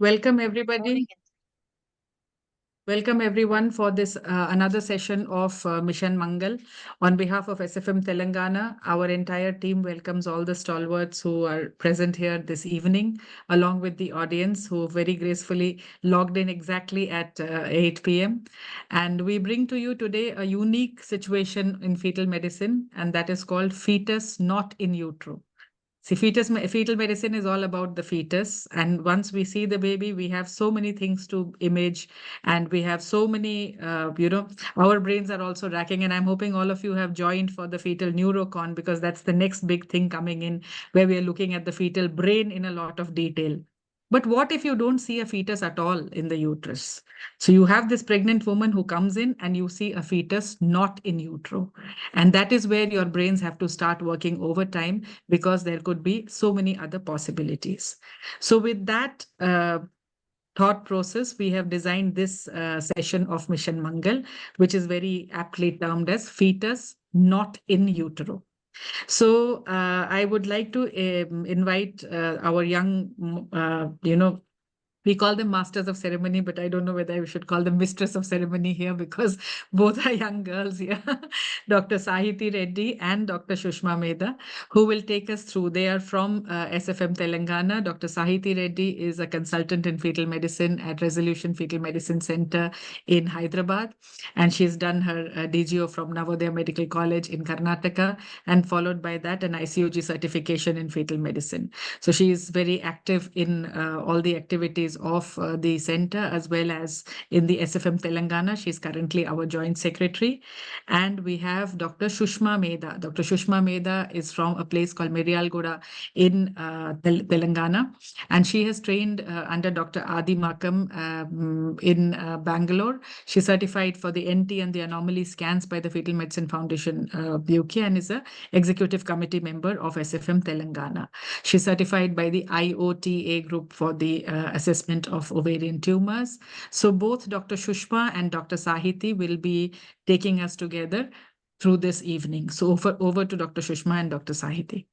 Welcome everybody. Welcome everyone for this another session of Mission Mangal. On behalf of SFM Telangana, our entire team welcomes all the stalwarts who are present here this evening, along with the audience who very gracefully logged in exactly at 8 p.m. And we bring to you today a unique situation in fetal medicine, and that is called fetus not in utero. See, fetal medicine is all about the fetus. And once we see the baby, we have so many things to image, and we have so many, our brains are also racking. And I'm hoping all of you have joined for the fetal neurocon because that's the next big thing coming in, where we are looking at the fetal brain in a lot of detail. But what if you don't see a fetus at all in the uterus? So you have this pregnant woman who comes in and you see a fetus not in utero. And that is where your brains have to start working overtime because there could be so many other possibilities. So with that thought process, we have designed this session of Mission Mangal, which is very aptly termed as fetus not in utero. So I would like to invite our young, we call them masters of ceremony, but I don't know whether we should call them mistress of ceremony here because both are young girls here. Dr. Sahiti Reddy and Dr. Shushma Mehta, who will take us through. They are from SFM Telangana. Dr. Sahiti Reddy is a consultant in fetal medicine at Resolution Fetal Medicine Center in Hyderabad. And she's done her DGO from Navodaya Medical College in Karnataka, and followed by that an ICOG certification in fetal medicine. So she is very active in all the activities of the center as well as in the SFM Telangana. She's currently our joint secretary. And we have Dr. Shushma Mehta. Dr. Shushma Mehta is from a place called Mirialgoda in Telangana. And she has trained under Dr. Adi Makam in Bangalore. She's certified for the NT and the anomaly scans by the Fetal Medicine Foundation UK and is a executive committee member of SFM Telangana. She's certified by the IOTA group for the assessment of ovarian tumors. So both Dr. Shushma and Dr. Sahiti will be taking us together through this evening. So over to Dr. Shushma and Dr. Sahiti.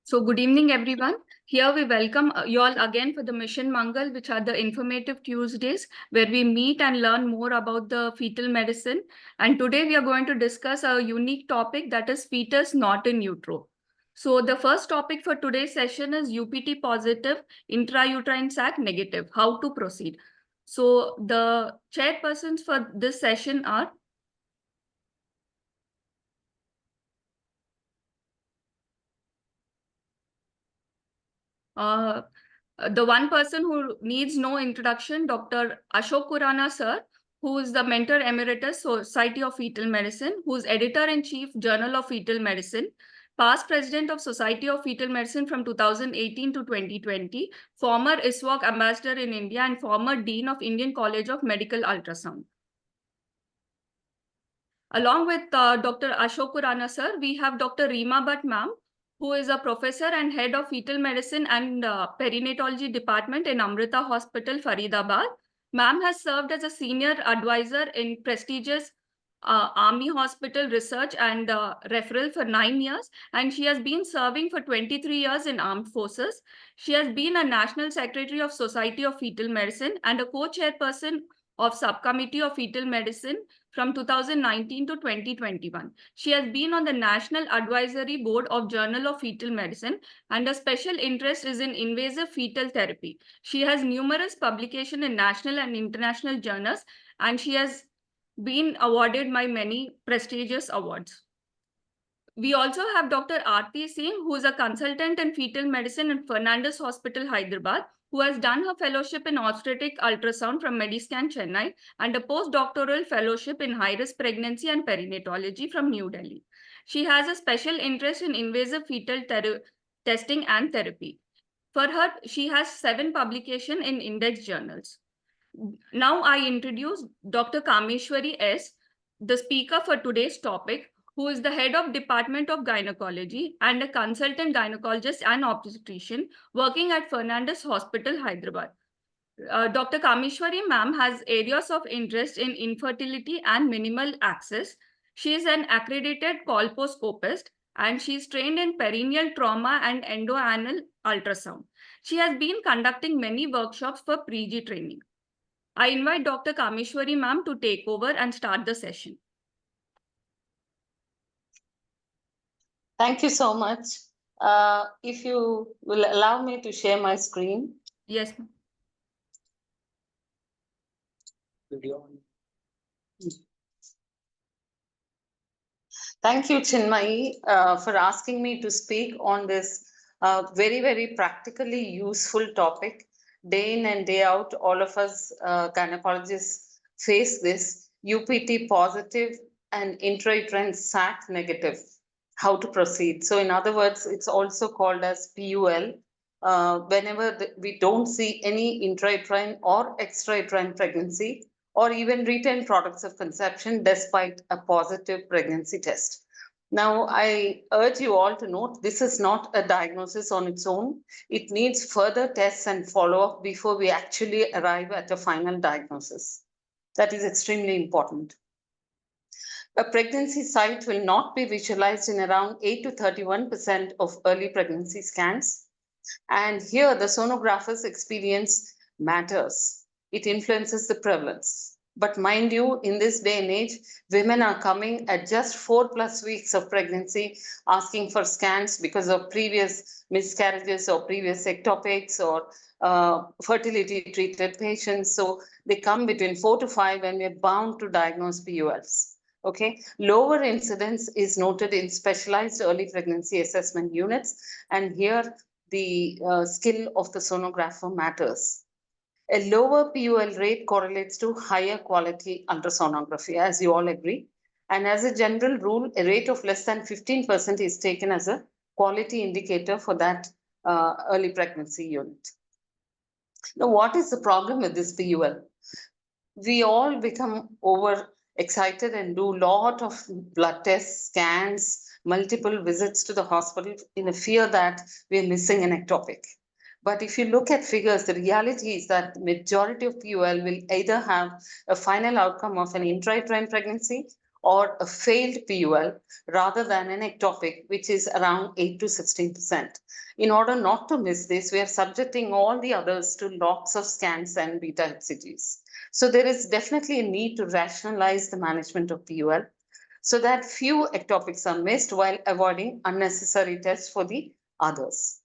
So good evening, everyone. Here we welcome you all again for the Mission Mangal, which are the informative Tuesdays, where we meet and learn more about the fetal medicine. And today we are going to discuss a unique topic, that is fetus not in utero. So the first topic for today's session is UPT positive, intrauterine sac negative, how to proceed. So the chairpersons for this session are the one person who needs no introduction, Dr. Ashok Khurana sir, who is the Mentor Emeritus, Society of Fetal Medicine, who is Editor-in-Chief, Journal of Fetal Medicine, past President of Society of Fetal Medicine from 2018 to 2020, former ISWAC Ambassador in India, and former Dean of Indian College of Medical Ultrasound. Along with Dr. Ashok Khurana sir, we have Dr. Reema Bhatt ma'am, who is a professor and head of fetal medicine and perinatology department in Amrita Hospital, Faridabad. Ma'am has served as a senior advisor in prestigious Army Hospital research and referral for 9 years, and she has been serving for 23 years in armed forces. She has been a national secretary of Society of Fetal Medicine and a co-chairperson of Subcommittee of Fetal Medicine from 2019 to 2021. She has been on the National Advisory Board of Journal of Fetal Medicine, and her special interest is in invasive fetal therapy. She has numerous publications in national and international journals, and she has been awarded by many prestigious awards. We also have Dr. Aarti Singh, who is a consultant in fetal medicine in Fernandez Hospital, Hyderabad, who has done her fellowship in obstetric ultrasound from Mediscan, Chennai, and a postdoctoral fellowship in high-risk pregnancy and perinatology from New Delhi. She has a special interest in invasive fetal testing and therapy. For her, she has 7 publications in index journals. Now I introduce Dr. Kameshwari S., the speaker for today's topic, who is the head of Department of Gynecology and a consultant gynecologist and obstetrician working at Fernandez Hospital, Hyderabad. Dr. Kameshwari ma'am has areas of interest in infertility and minimal access. She is an accredited colposcopist, and she's trained in perineal trauma and endoanal ultrasound. She has been conducting many workshops for pre-G training. I invite Dr. Kameshwari ma'am to take over and start the session. Thank you so much. If you will allow me to share my screen. Yes, ma'am. Thank you, Chinmayi, for asking me to speak on this very, very practically useful topic. Day in and day out, all of us gynecologists face this UPT positive and intrauterine sac negative. How to proceed? So, in other words, it's also called as PUL. Whenever we don't see any intrauterine or extrauterine pregnancy, or even retained products of conception despite a positive pregnancy test. Now, I urge you all to note this is not a diagnosis on its own. It needs further tests and follow-up before we actually arrive at a final diagnosis. That is extremely important. A pregnancy site will not be visualized in around 8 to 31% of early pregnancy scans. And here the sonographer's experience matters. It influences the prevalence. But mind you, in this day and age, women are coming at just 4+ weeks of pregnancy, asking for scans because of previous miscarriages or previous ectopics or fertility treated patients. So they come between 4 to 5 and we're bound to diagnose PULs. Okay, lower incidence is noted in specialized early pregnancy assessment units. And here the skill of the sonographer matters. A lower PUL rate correlates to higher quality ultrasonography, as you all agree. And as a general rule, a rate of less than 15% is taken as a quality indicator for that early pregnancy unit. Now, what is the problem with this PUL? We all become over excited and do a lot of blood tests, scans, multiple visits to the hospital in a fear that we're missing an ectopic. But if you look at figures, the reality is that the majority of PUL will either have a final outcome of an intrauterine pregnancy or a failed PUL rather than an ectopic, which is around 8 to 16%. In order not to miss this, we are subjecting all the others to lots of scans and beta HCGs. So there is definitely a need to rationalize the management of PUL so that few ectopics are missed while avoiding unnecessary tests for the others.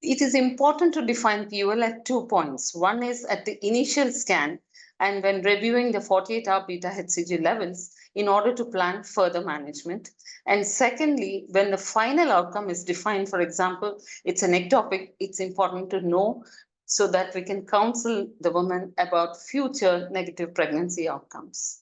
It is important to define PUL at 2 points. One is at the initial scan and when reviewing the 48-hour beta HCG levels in order to plan further management. And secondly, when the final outcome is defined, for example, it's an ectopic, it's important to know so that we can counsel the woman about future negative pregnancy outcomes.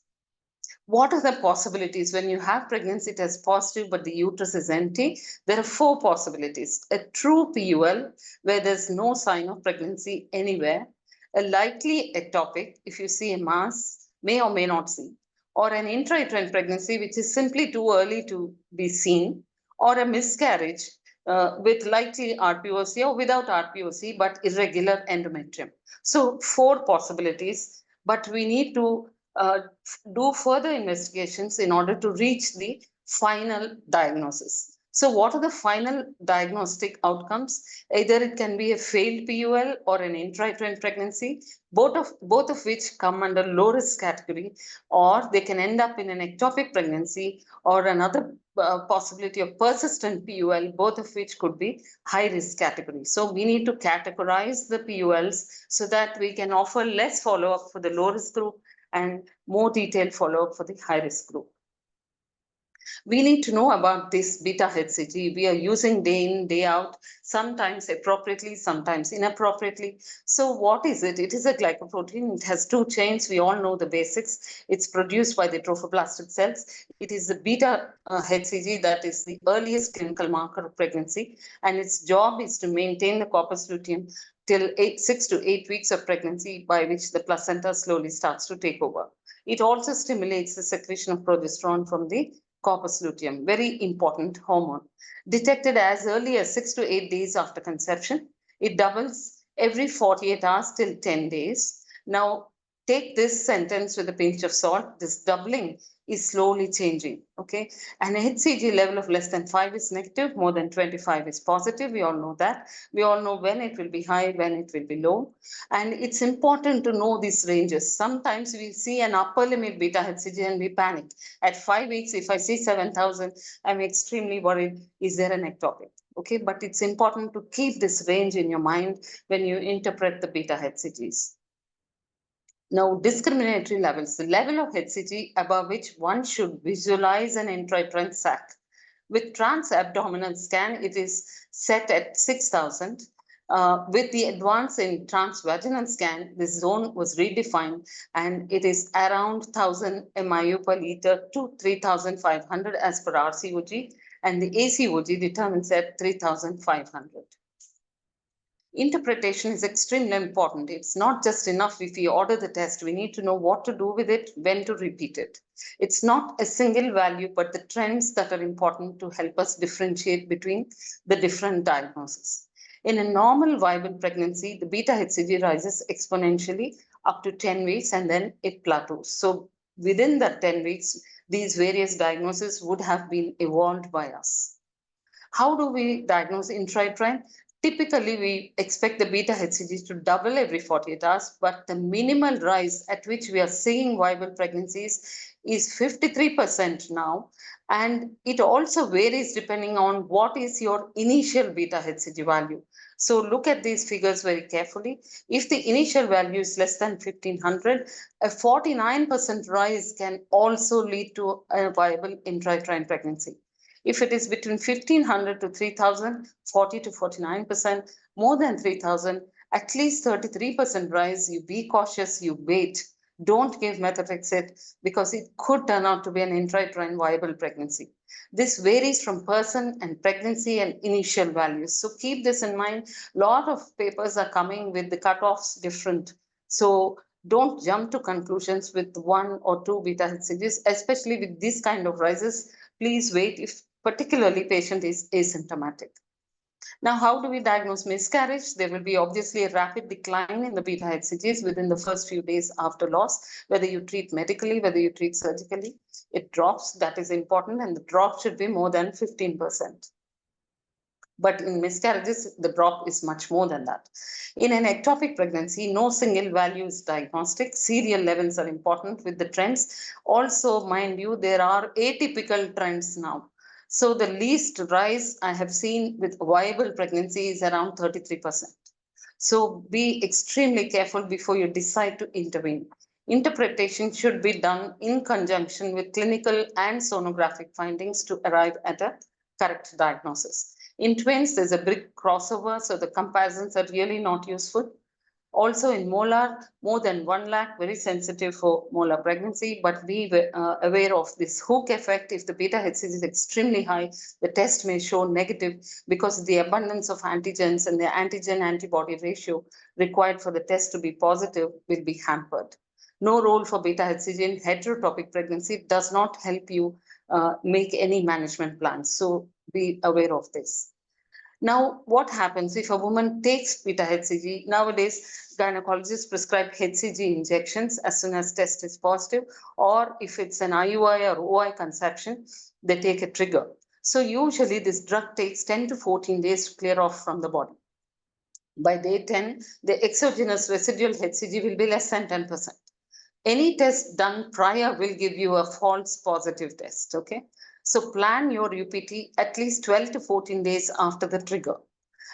What are the possibilities when you have pregnancy test positive but the uterus is empty? There are 4 possibilities. A true PUL where there's no sign of pregnancy anywhere, a likely ectopic if you see a mass, may or may not see, or an intrauterine pregnancy which is simply too early to be seen, or a miscarriage with likely RPOC or without RPOC but irregular endometrium. So 4 possibilities, but we need to do further investigations in order to reach the final diagnosis. So what are the final diagnostic outcomes? Either it can be a failed PUL or an intrauterine pregnancy, both of which come under low risk category, or they can end up in an ectopic pregnancy or another possibility of persistent PUL, both of which could be high risk category. So we need to categorize the PULs so that we can offer less follow-up for the low risk group and more detailed follow-up for the high risk group. We need to know about this beta HCG. We are using day in, day out, sometimes appropriately, sometimes inappropriately. So what is it? It is a glycoprotein. It has 2 chains. We all know the basics. It's produced by the trophoblastic cells. It is the beta HCG that is the earliest clinical marker of pregnancy. And its job is to maintain the corpus luteum till 6 to 8 weeks of pregnancy, by which the placenta slowly starts to take over. It also stimulates the secretion of progesterone from the corpus luteum, very important hormone. Detected as early as 6 to 8 days after conception, it doubles every 48 hours till 10 days. Now, take this sentence with a pinch of salt. This doubling is slowly changing, okay? An HCG level of less than 5 is negative, more than 25 is positive. We all know that. We all know when it will be high, when it will be low. And it's important to know these ranges. Sometimes we see an upper limit beta HCG and we panic. At 5 weeks, if I see 7,000, I'm extremely worried. Is there an ectopic? Okay, but it's important to keep this range in your mind when you interpret the beta HCGs. Now, discriminatory levels, the level of HCG above which one should visualize an intrauterine sac. With trans-abdominal scan, it is set at 6,000. With the advance in transvaginal scan, this zone was redefined and it is around 1,000 MIU per liter to 3,500 as per RCOG, and the ACOG determines at 3,500. Interpretation is extremely important. It's not just enough if we order the test, we need to know what to do with it, when to repeat it. It's not a single value, but the trends that are important to help us differentiate between the different diagnoses. In a normal viable pregnancy, the beta HCG rises exponentially up to 10 weeks and then it plateaus. So within that 10 weeks, these various diagnoses would have been evolved by us. How do we diagnose intrauterine? Typically, we expect the beta HCG to double every 48 hours, but the minimal rise at which we are seeing viable pregnancies is 53% now. And it also varies depending on what is your initial beta HCG value. So look at these figures very carefully. If the initial value is less than 1,500, a 49% rise can also lead to a viable intrauterine pregnancy. If it is between 1,500 to 3,000, 40 to 49%, more than 3,000, at least 33% rise, you be cautious, you wait. Don't give methotrexate because it could turn out to be an intrauterine viable pregnancy. This varies from person and pregnancy and initial values. So keep this in mind. A lot of papers are coming with the cutoffs different. So don't jump to conclusions with 1 or 2 beta HCGs, especially with this kind of rises. Please wait if particularly patient is asymptomatic. Now, how do we diagnose miscarriage? There will be obviously a rapid decline in the beta HCGs within the first few days after loss, whether you treat medically, whether you treat surgically. It drops, that is important, and the drop should be more than 15%. But in miscarriages, the drop is much more than that. In an ectopic pregnancy, no single value is diagnostic. Serial levels are important with the trends. Also, mind you, there are atypical trends now. So the least rise I have seen with viable pregnancy is around 33%. So be extremely careful before you decide to intervene. Interpretation should be done in conjunction with clinical and sonographic findings to arrive at a correct diagnosis. In twins, there's a big crossover, so the comparisons are really not useful. Also in molar, more than 1 lakh, very sensitive for molar pregnancy, but be aware of this hook effect. If the beta HCG is extremely high, the test may show negative because the abundance of antigens and the antigen-antibody ratio required for the test to be positive will be hampered. No role for beta HCG in heterotopic pregnancy does not help you make any management plans. So be aware of this. Now, what happens if a woman takes beta HCG? Nowadays, gynecologists prescribe HCG injections as soon as test is positive, or if it's an IUI or OI conception, they take a trigger. So usually this drug takes 10 to 14 days to clear off from the body. By day 10, the exogenous residual HCG will be less than 10%. Any test done prior will give you a false positive test, okay? So plan your UPT at least 12 to 14 days after the trigger.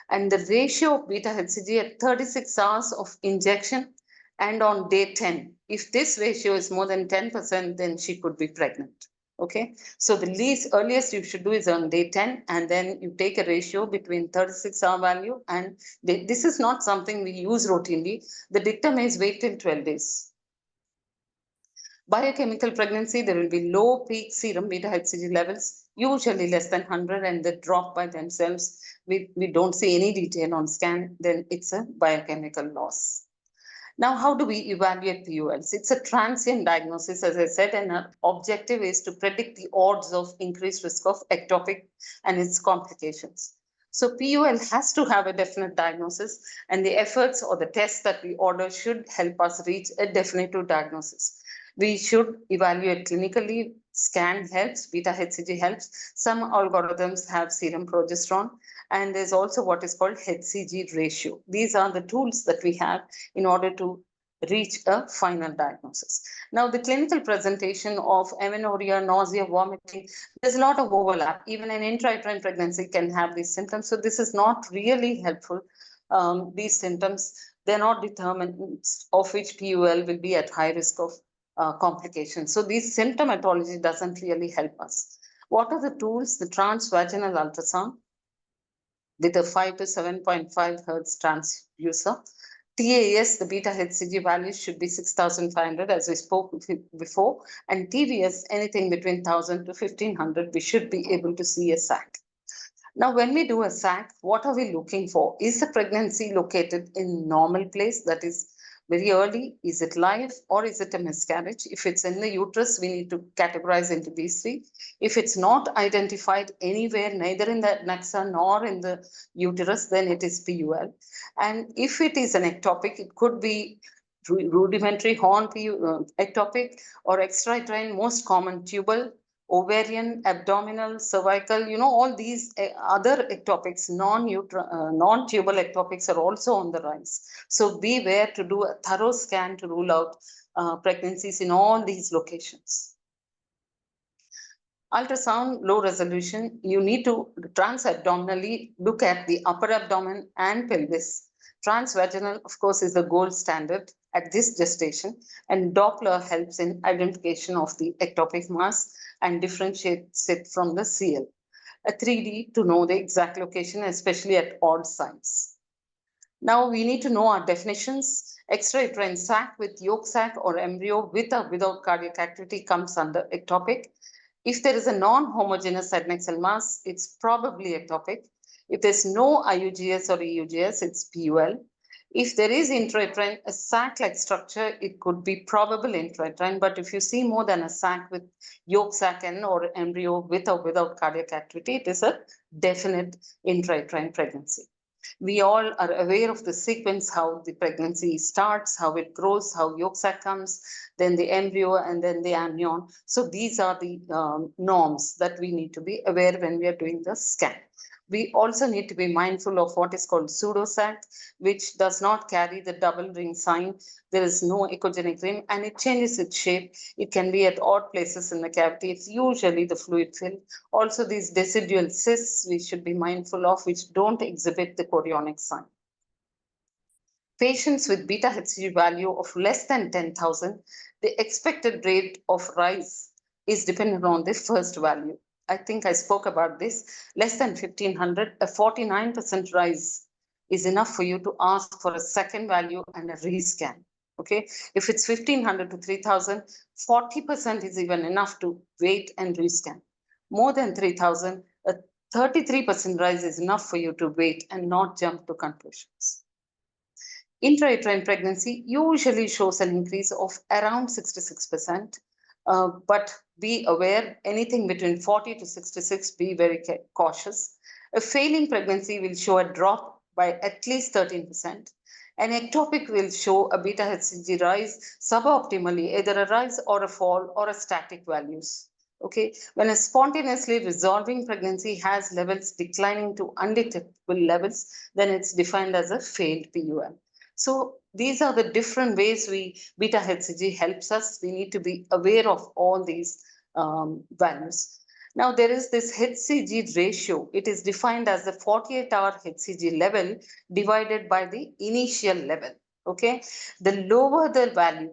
And the ratio of beta HCG at 36 hours of injection and on day 10, if this ratio is more than 10%, then she could be pregnant, okay? So the earliest you should do is on day 10, and then you take a ratio between 36-hour value and this is not something we use routinely. The dictum is wait till 12 days. Biochemical pregnancy, there will be low peak serum beta HCG levels, usually less than 100, and they drop by themselves. We don't see any detail on scan, then it's a biochemical loss. Now, how do we evaluate PULs? It's a transient diagnosis, as I said, and our objective is to predict the odds of increased risk of ectopic and its complications. So PUL has to have a definite diagnosis, and the efforts or the tests that we order should help us reach a definitive diagnosis. We should evaluate clinically. Scan helps, beta HCG helps. Some algorithms have serum progesterone, and there's also what is called HCG ratio. These are the tools that we have in order to reach a final diagnosis. Now, the clinical presentation of amenorrhea, nausea, vomiting, there's a lot of overlap. Even an intrauterine pregnancy can have these symptoms. So this is not really helpful. These symptoms, they're not determinants of which PUL will be at high risk of complications. So this symptomatology doesn't really help us. What are the tools? The transvaginal ultrasound with a 5 to 7.5 hertz transducer. TAS, the beta HCG values should be 6,500 as we spoke before, and TVS, anything between 1,000 to 1,500, we should be able to see a sac. Now, when we do a sac, what are we looking for? Is the pregnancy located in normal place, that is very early? Is it live, or is it a miscarriage? If it's in the uterus, we need to categorize into these three. If it's not identified anywhere, neither in the nexa nor in the uterus, then it is PUL. And if it is an ectopic, it could be rudimentary horn ectopic or extrauterine, most common tubal, ovarian, abdominal, cervical, all these other ectopics, non-tubal ectopics are also on the rise. So beware to do a thorough scan to rule out pregnancies in all these locations. Ultrasound, low resolution, you need to transabdominally look at the upper abdomen and pelvis. Transvaginal, of course, is the gold standard at this gestation, and Doppler helps in identification of the ectopic mass and differentiates it from the CL. A 3D to know the exact location, especially at odd sites. Now we need to know our definitions. Extrauterine sac with yolk sac or embryo with or without cardiac activity comes under ectopic. If there is a non-homogeneous adnexal mass, it's probably ectopic. If there's no IUGS or EUGS, it's PUL. If there is intrauterine, a sac-like structure, it could be probable intrauterine. But if you see more than a sac with yolk sac and or embryo with or without cardiac activity, it is a definite intrauterine pregnancy. We all are aware of the sequence, how the pregnancy starts, how it grows, how yolk sac comes, then the embryo, and then the amnion. So these are the norms that we need to be aware when we are doing the scan. We also need to be mindful of what is called pseudosac, which does not carry the double ring sign. There is no echogenic rim, and it changes its shape. It can be at odd places in the cavity. It's usually the fluid filled. Also, these decidual cysts we should be mindful of, which don't exhibit the chorionic sign. Patients with beta HCG value of less than 10,000, the expected rate of rise is dependent on the first value. I think I spoke about this. Less than 1,500, a 49% rise is enough for you to ask for a second value and a rescan. Okay, if it's 1,500 to 3,000, 40% is even enough to wait and rescan. More than 3,000, a 33% rise is enough for you to wait and not jump to conclusions. Intrauterine pregnancy usually shows an increase of around 66%, but be aware, anything between 40 to 66, be very cautious. A failing pregnancy will show a drop by at least 13%. An ectopic will show a beta HCG rise suboptimally, either a rise or a fall or a static values. Okay, when a spontaneously resolving pregnancy has levels declining to undetectable levels, then it's defined as a failed PUL. So these are the different ways beta HCG helps us. We need to be aware of all these values. Now there is this HCG ratio. It is defined as the 48-hour HCG level divided by the initial level. Okay, the lower the value,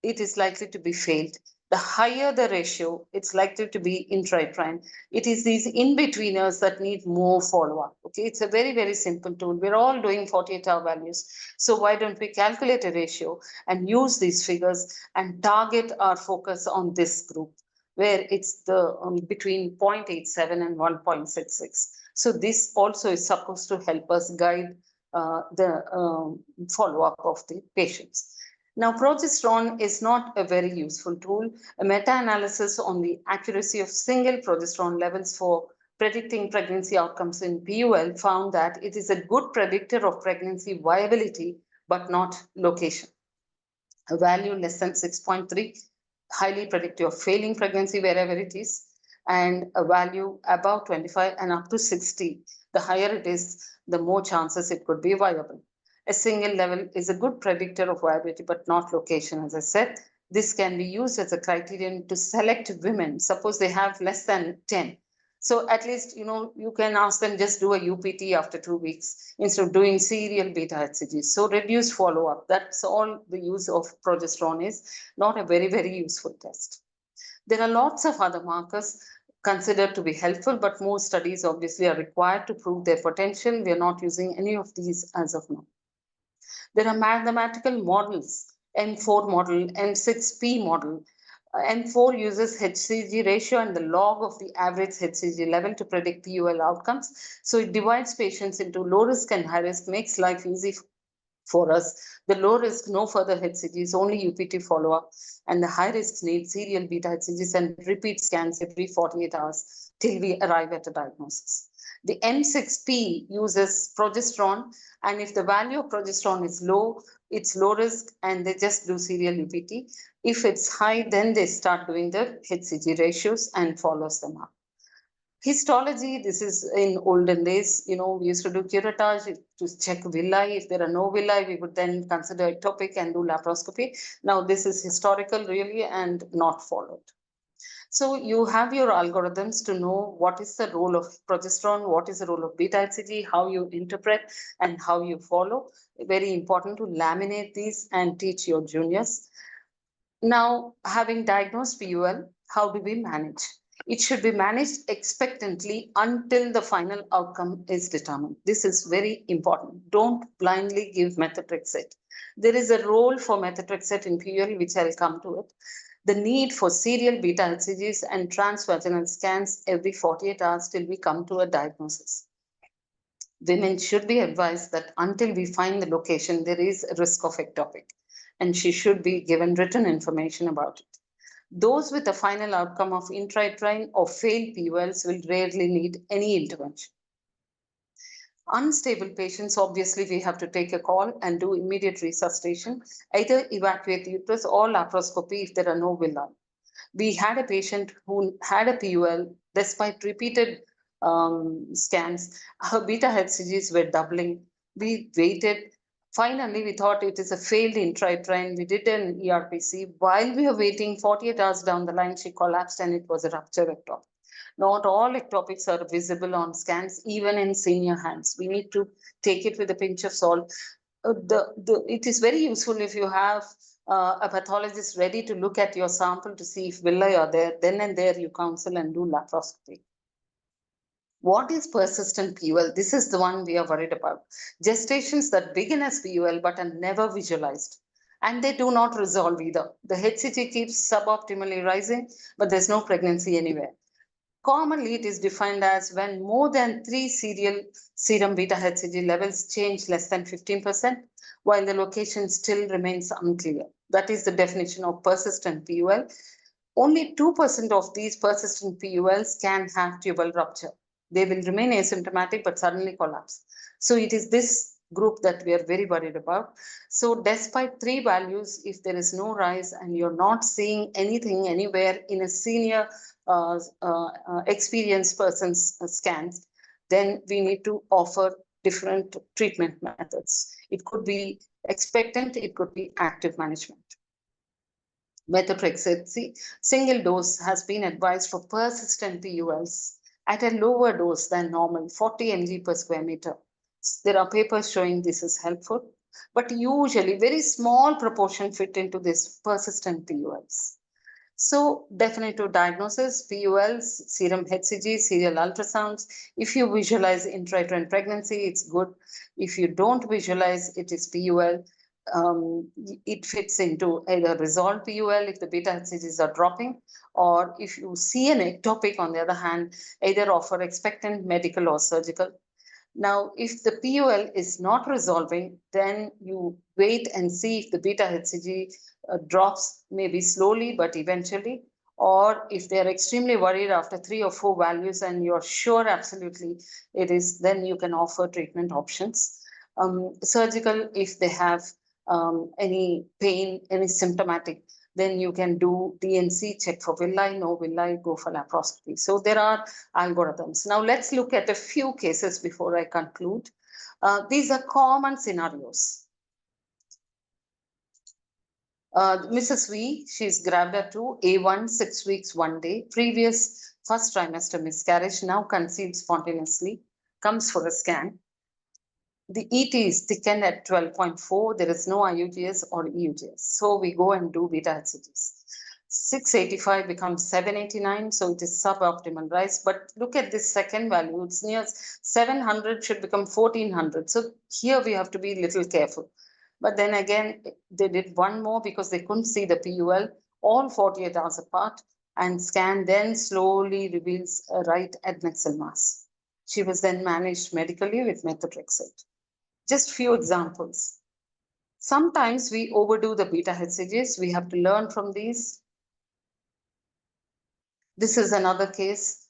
it is likely to be failed. The higher the ratio, it's likely to be intrauterine. It is these in-betweeners that need more follow-up. Okay, it's a very, very simple tool. We're all doing 48-hour values. So why don't we calculate a ratio and use these figures and target our focus on this group, where it's the between 0.87 and 1.66. So this also is supposed to help us guide the follow-up of the patients. Now, progesterone is not a very useful tool. A meta-analysis on the accuracy of single progesterone levels for predicting pregnancy outcomes in PUL found that it is a good predictor of pregnancy viability, but not location. A value less than 6.3, highly predictive of failing pregnancy wherever it is, and a value above 25 and up to 60. The higher it is, the more chances it could be viable. A single level is a good predictor of viability, but not location, as I said. This can be used as a criterion to select women. Suppose they have less than 10. So at least, you can ask them just do a UPT after 2 weeks instead of doing serial beta HCG. So reduced follow-up. That's all the use of progesterone is, not a very, very useful test. There are lots of other markers considered to be helpful, but more studies obviously are required to prove their potential. We are not using any of these as of now. There are mathematical models, M4 model, M6P model. M4 uses HCG ratio and the log of the average HCG level to predict PUL outcomes. So it divides patients into low risk and high risk, makes life easy for us. The low risk, no further HCGs, only UPT follow-up, and the high risks need serial beta HCGs and repeat scans every 48 hours till we arrive at a diagnosis. The M6P uses progesterone, and if the value of progesterone is low, it's low risk, and they just do serial UPT. If it's high, then they start doing the HCG ratios and follows them up. Histology, this is in olden days, we used to do curettage to check villi. If there are no villi, we would then consider ectopic and do laparoscopy. Now this is historical really and not followed. So you have your algorithms to know what is the role of progesterone, what is the role of beta HCG, how you interpret and how you follow. Very important to laminate these and teach your juniors. Now, having diagnosed PUL, how do we manage? It should be managed expectantly until the final outcome is determined. This is very important. Don't blindly give methotrexate. There is a role for methotrexate in PUL, which I'll come to it. The need for serial beta HCGs and transvaginal scans every 48 hours till we come to a diagnosis. Women should be advised that until we find the location, there is a risk of ectopic, and she should be given written information about it. Those with a final outcome of intrauterine or failed PULs will rarely need any intervention. Unstable patients, obviously, we have to take a call and do immediate resuscitation, either evacuate the uterus or laparoscopy if there are no villi. We had a patient who had a PUL despite repeated scans. Her beta HCGs were doubling. We waited. Finally, we thought it is a failed intrauterine. We did an ERPC. While we were waiting, 48 hours down the line, she collapsed and it was a rupture ectopic. Not all ectopics are visible on scans, even in senior hands. We need to take it with a pinch of salt. It is very useful if you have a pathologist ready to look at your sample to see if villi are there. Then and there you counsel and do laparoscopy. What is persistent PUL? This is the one we are worried about. Gestations that begin as PUL but are never visualized. And they do not resolve either. The HCG keeps suboptimally rising, but there's no pregnancy anywhere. Commonly, it is defined as when more than 3 serial serum beta HCG levels change less than 15%, while the location still remains unclear. That is the definition of persistent PUL. Only 2% of these persistent PULs can have tubal rupture. They will remain asymptomatic but suddenly collapse. So it is this group that we are very worried about. So despite 3 values, if there is no rise and you're not seeing anything anywhere in a senior experienced person's scans, then we need to offer different treatment methods. It could be expectant, it could be active management. Methotrexate, single dose has been advised for persistent PULs at a lower dose than normal, 40 mg per square meter. There are papers showing this is helpful, but usually very small proportion fit into this persistent PULs. So definitive diagnosis, PULs, serum HCG, serial ultrasounds. If you visualize intrauterine pregnancy, it's good. If you don't visualize, it is PUL. It fits into either resolved PUL if the beta HCGs are dropping, or if you see an ectopic, on the other hand, either offer expectant, medical, or surgical. Now, if the PUL is not resolving, then you wait and see if the beta HCG drops maybe slowly, but eventually, Or if they're extremely worried after 3 or 4 values and you're sure absolutely it is, then you can offer treatment options. Surgical, if they have any pain, any symptomatic, then you can do DNC, check for villi, no villi, go for laparoscopy. So there are algorithms. Now let's look at a few cases before I conclude. These are common scenarios. Mrs. V, she's gravid to A1, 6 weeks, 1 day, previous first trimester miscarriage, now conceived spontaneously, comes for a scan. The ET is thickened at 12.4. There is no IUGS or EUGS. So we go and do beta HCGs. 685 becomes 789. So it is suboptimal rise. But look at this second value. It's near 700 should become 1400. So here we have to be a little careful. But then again, they did one more because they couldn't see the PUL, all 48 hours apart, and scan then slowly reveals a right adnexal mass. She was then managed medically with methotrexate. Just few examples. Sometimes we overdo the beta HCGs. We have to learn from these. This is another case.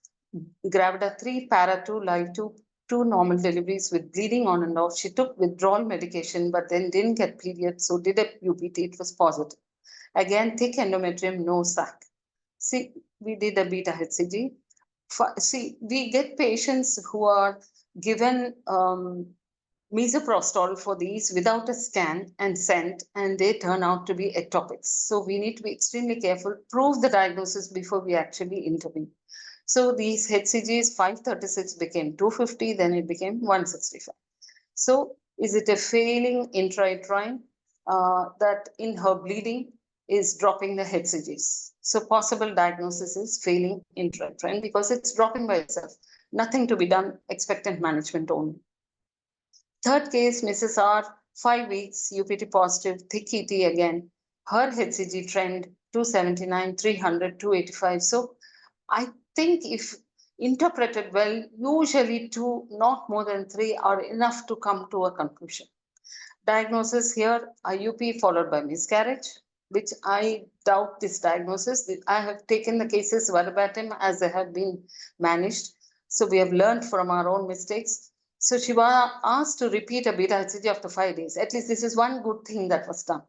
Gravida 3, para 2, live 2, 2 normal deliveries with bleeding on and off. She took withdrawal medication, but then didn't get period. So did a UPT, it was positive. Again, thick endometrium, no sac. See, we did a beta HCG. See, we get patients who are given misoprostol for these without a scan and sent, and they turn out to be ectopics. So we need to be extremely careful, prove the diagnosis before we actually intervene. So these HCGs 536 became 250, then it became 165. So is it a failing intrauterine that in her bleeding is dropping the HCGs? So possible diagnosis is failing intrauterine because it's dropping by itself. Nothing to be done, expectant management only. Third case, Mrs. R, 5 weeks, UPT positive, thick ET again. Her HCG trend 279, 300, 285. So I think if interpreted well, usually 2, not more than 3 are enough to come to a conclusion. Diagnosis here, IUP followed by miscarriage, which I doubt this diagnosis. I have taken the cases verbatim as they have been managed. So we have learned from our own mistakes. So she was asked to repeat a beta HCG after 5 days. At least this is one good thing that was done.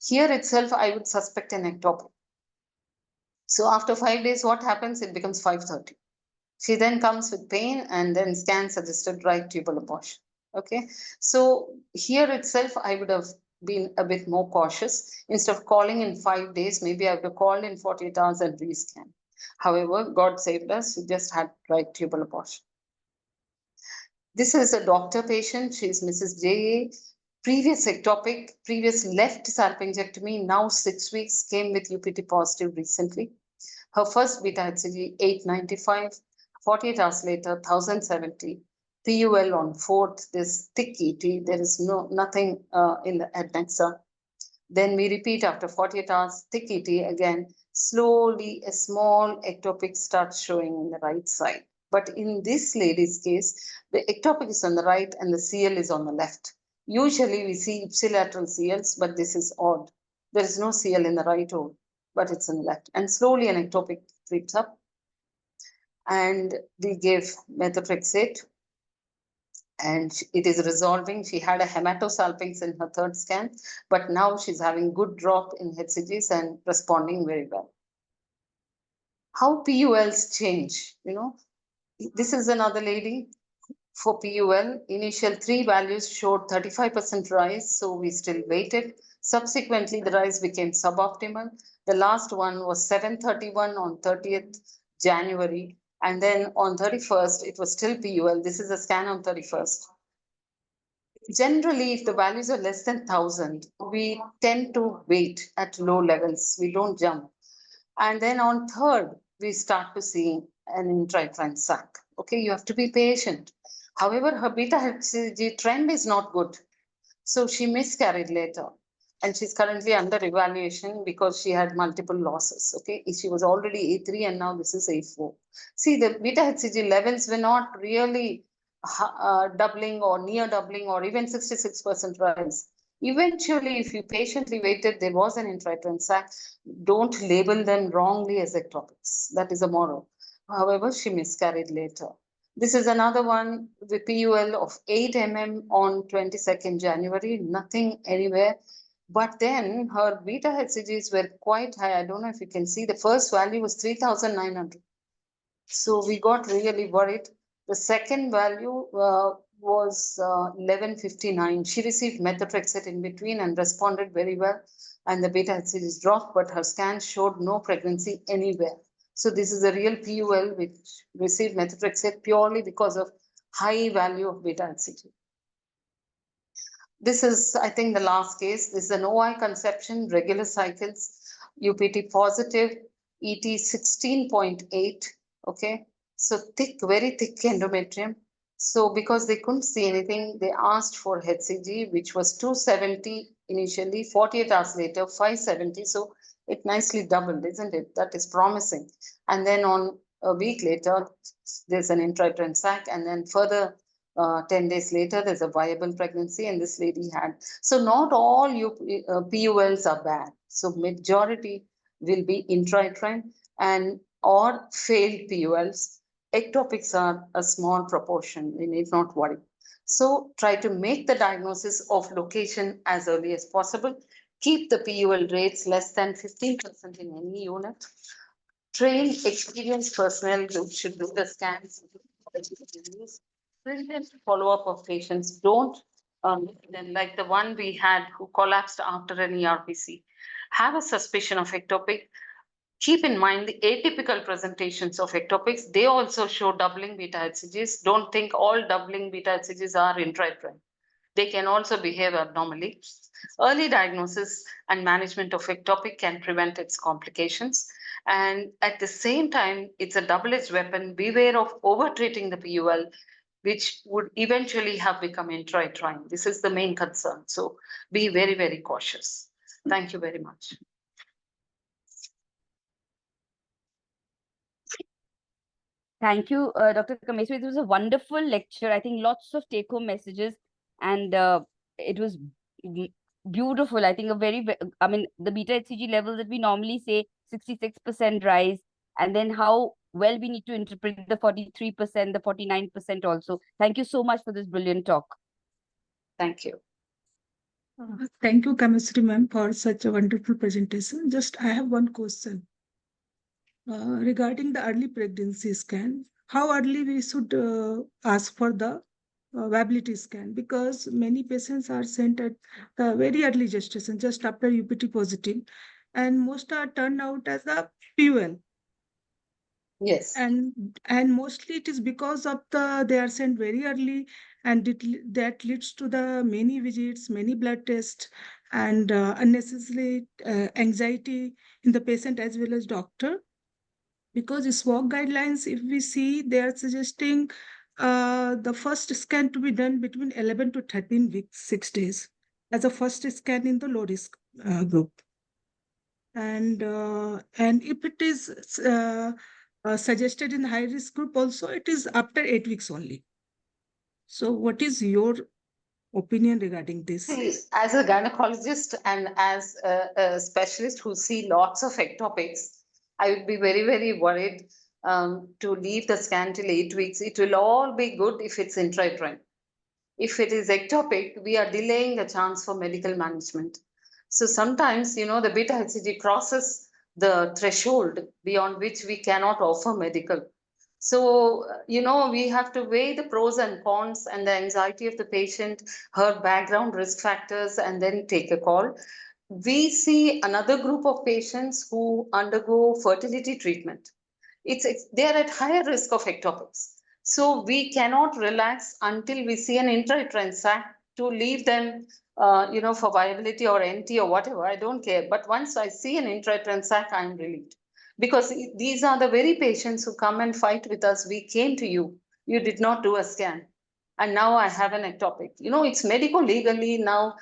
Here itself, I would suspect an ectopic. So after 5 days, what happens? It becomes 530. She then comes with pain and then scan suggested right tubal abortion. Okay. So here itself, I would have been a bit more cautious. Instead of calling in 5 days, maybe I would have called in 48 hours and rescan. However, God saved us. We just had right tubal abortion. This is a doctor patient. She's Mrs. J.A. Previous ectopic, previous left salpingectomy, now 6 weeks, came with UPT positive recently. Her first beta HCG 895, 48 hours later 1070. PUL on 4th, this thick ET, there is nothing in the adnexa. Then we repeat after 48 hours, thick ET again, slowly a small ectopic starts showing in the right side. But in this lady's case, the ectopic is on the right and the CL is on the left. Usually we see ipsilateral CLs, but this is odd. There is no CL in the right hole, but it's in the left. And slowly an ectopic creeps up. And we gave methotrexate and it is resolving. She had a hematosalpinx in her third scan, but now she's having good drop in HCGs and responding very well. How PULs change, This is another lady for PUL. Initial 3 values showed 35% rise, so we still waited. Subsequently, the rise became suboptimal. The last one was 731 on 30th January. And then on 31st, it was still PUL. This is a scan on 31st. Generally, if the values are less than 1000, we tend to wait at low levels. We don't jump. And then on 3rd, we start to see an intrauterine sac. Okay, you have to be patient. However, her beta HCG trend is not good. So she miscarried later. And she's currently under evaluation because she had multiple losses. Okay, she was already A3 and now this is A4. See, the beta HCG levels were not really doubling or near doubling or even 66% rise. Eventually, if you patiently waited, there was an intrauterine sac, don't label them wrongly as ectopics. That is a moral. However, she miscarried later. This is another one with PUL of 8 mm on 22nd January, nothing anywhere. But then her beta HCGs were quite high. I don't know if you can see, the first value was 3,900. So we got really worried. The second value was 1159. She received methotrexate in between and responded very well. And the beta HCGs dropped, but her scan showed no pregnancy anywhere. So this is a real PUL which received methotrexate purely because of high value of beta HCG. This is, I think, the last case. This is an OI conception, regular cycles, UPT positive, ET 16.8. Okay, so thick, very thick endometrium. So because they couldn't see anything, they asked for HCG, which was 270 initially, 48 hours later, 570. So it nicely doubled, isn't it? That is promising. And then on a week later, there's an intrauterine sac, and then further 10 days later, there's a viable pregnancy, and this lady had. So not all PULs are bad. So majority will be intrauterine and or failed PULs. Ectopics are a small proportion. We need not worry. So try to make the diagnosis of location as early as possible. Keep the PUL rates less than 15% in any unit. Trained, experienced personnel should do the scans. Brilliant follow-up of patients. Don't, then like the one we had who collapsed after an ERPC, have a suspicion of ectopic. Keep in mind the atypical presentations of ectopics. They also show doubling beta HCGs. Don't think all doubling beta HCGs are intrauterine. They can also behave abnormally. Early diagnosis and management of ectopic can prevent its complications. And at the same time, it's a double-edged weapon. Beware of over-treating the PUL, which would eventually have become intrauterine. This is the main concern. So be very, very cautious. Thank you very much. Thank you, Dr. Kameswari. It was a wonderful lecture. I think lots of take-home messages, and it was beautiful. I think I mean, the beta HCG level that we normally say 66% rise, and then how well we need to interpret the 43%, the 49% also. Thank you so much for this brilliant talk. Thank you. Thank you, Chemistry ma'am, for such a wonderful presentation. Just I have one question. Regarding the early pregnancy scan, how early we should ask for the viability scan? Because many patients are sent at the very early gestation, just after UPT positive, and most are turned out as a PUL. Yes. And mostly it is because of they are sent very early, and that leads to the many visits, many blood tests, and unnecessary anxiety in the patient as well as doctor. Because SWOG guidelines, if we see, they are suggesting the first scan to be done between 11 to 13 weeks, 6 days, as a first scan in the low risk group. And if it is suggested in the high risk group also, it is after 8 weeks only. So what is your opinion regarding this? As a gynecologist and as a specialist who see lots of ectopics, I would be very, very worried to leave the scan till 8 weeks. It will all be good if it's intrauterine. If it is ectopic, we are delaying the chance for medical management. So sometimes, you know, the beta HCG crosses the threshold beyond which we cannot offer medical. So, you know, we have to weigh the pros and cons and the anxiety of the patient, her background risk factors, and then take a call. We see another group of patients who undergo fertility treatment. They're at higher risk of ectopics. So we cannot relax until we see an intrauterine sac to leave them, you know, for viability or NT or whatever. I don't care. But once I see an intrauterine sac, I'm relieved. Because these are the very patients who come and fight with us. We came to you. You did not do a scan. And now I have an ectopic. You know, it's medical legally now.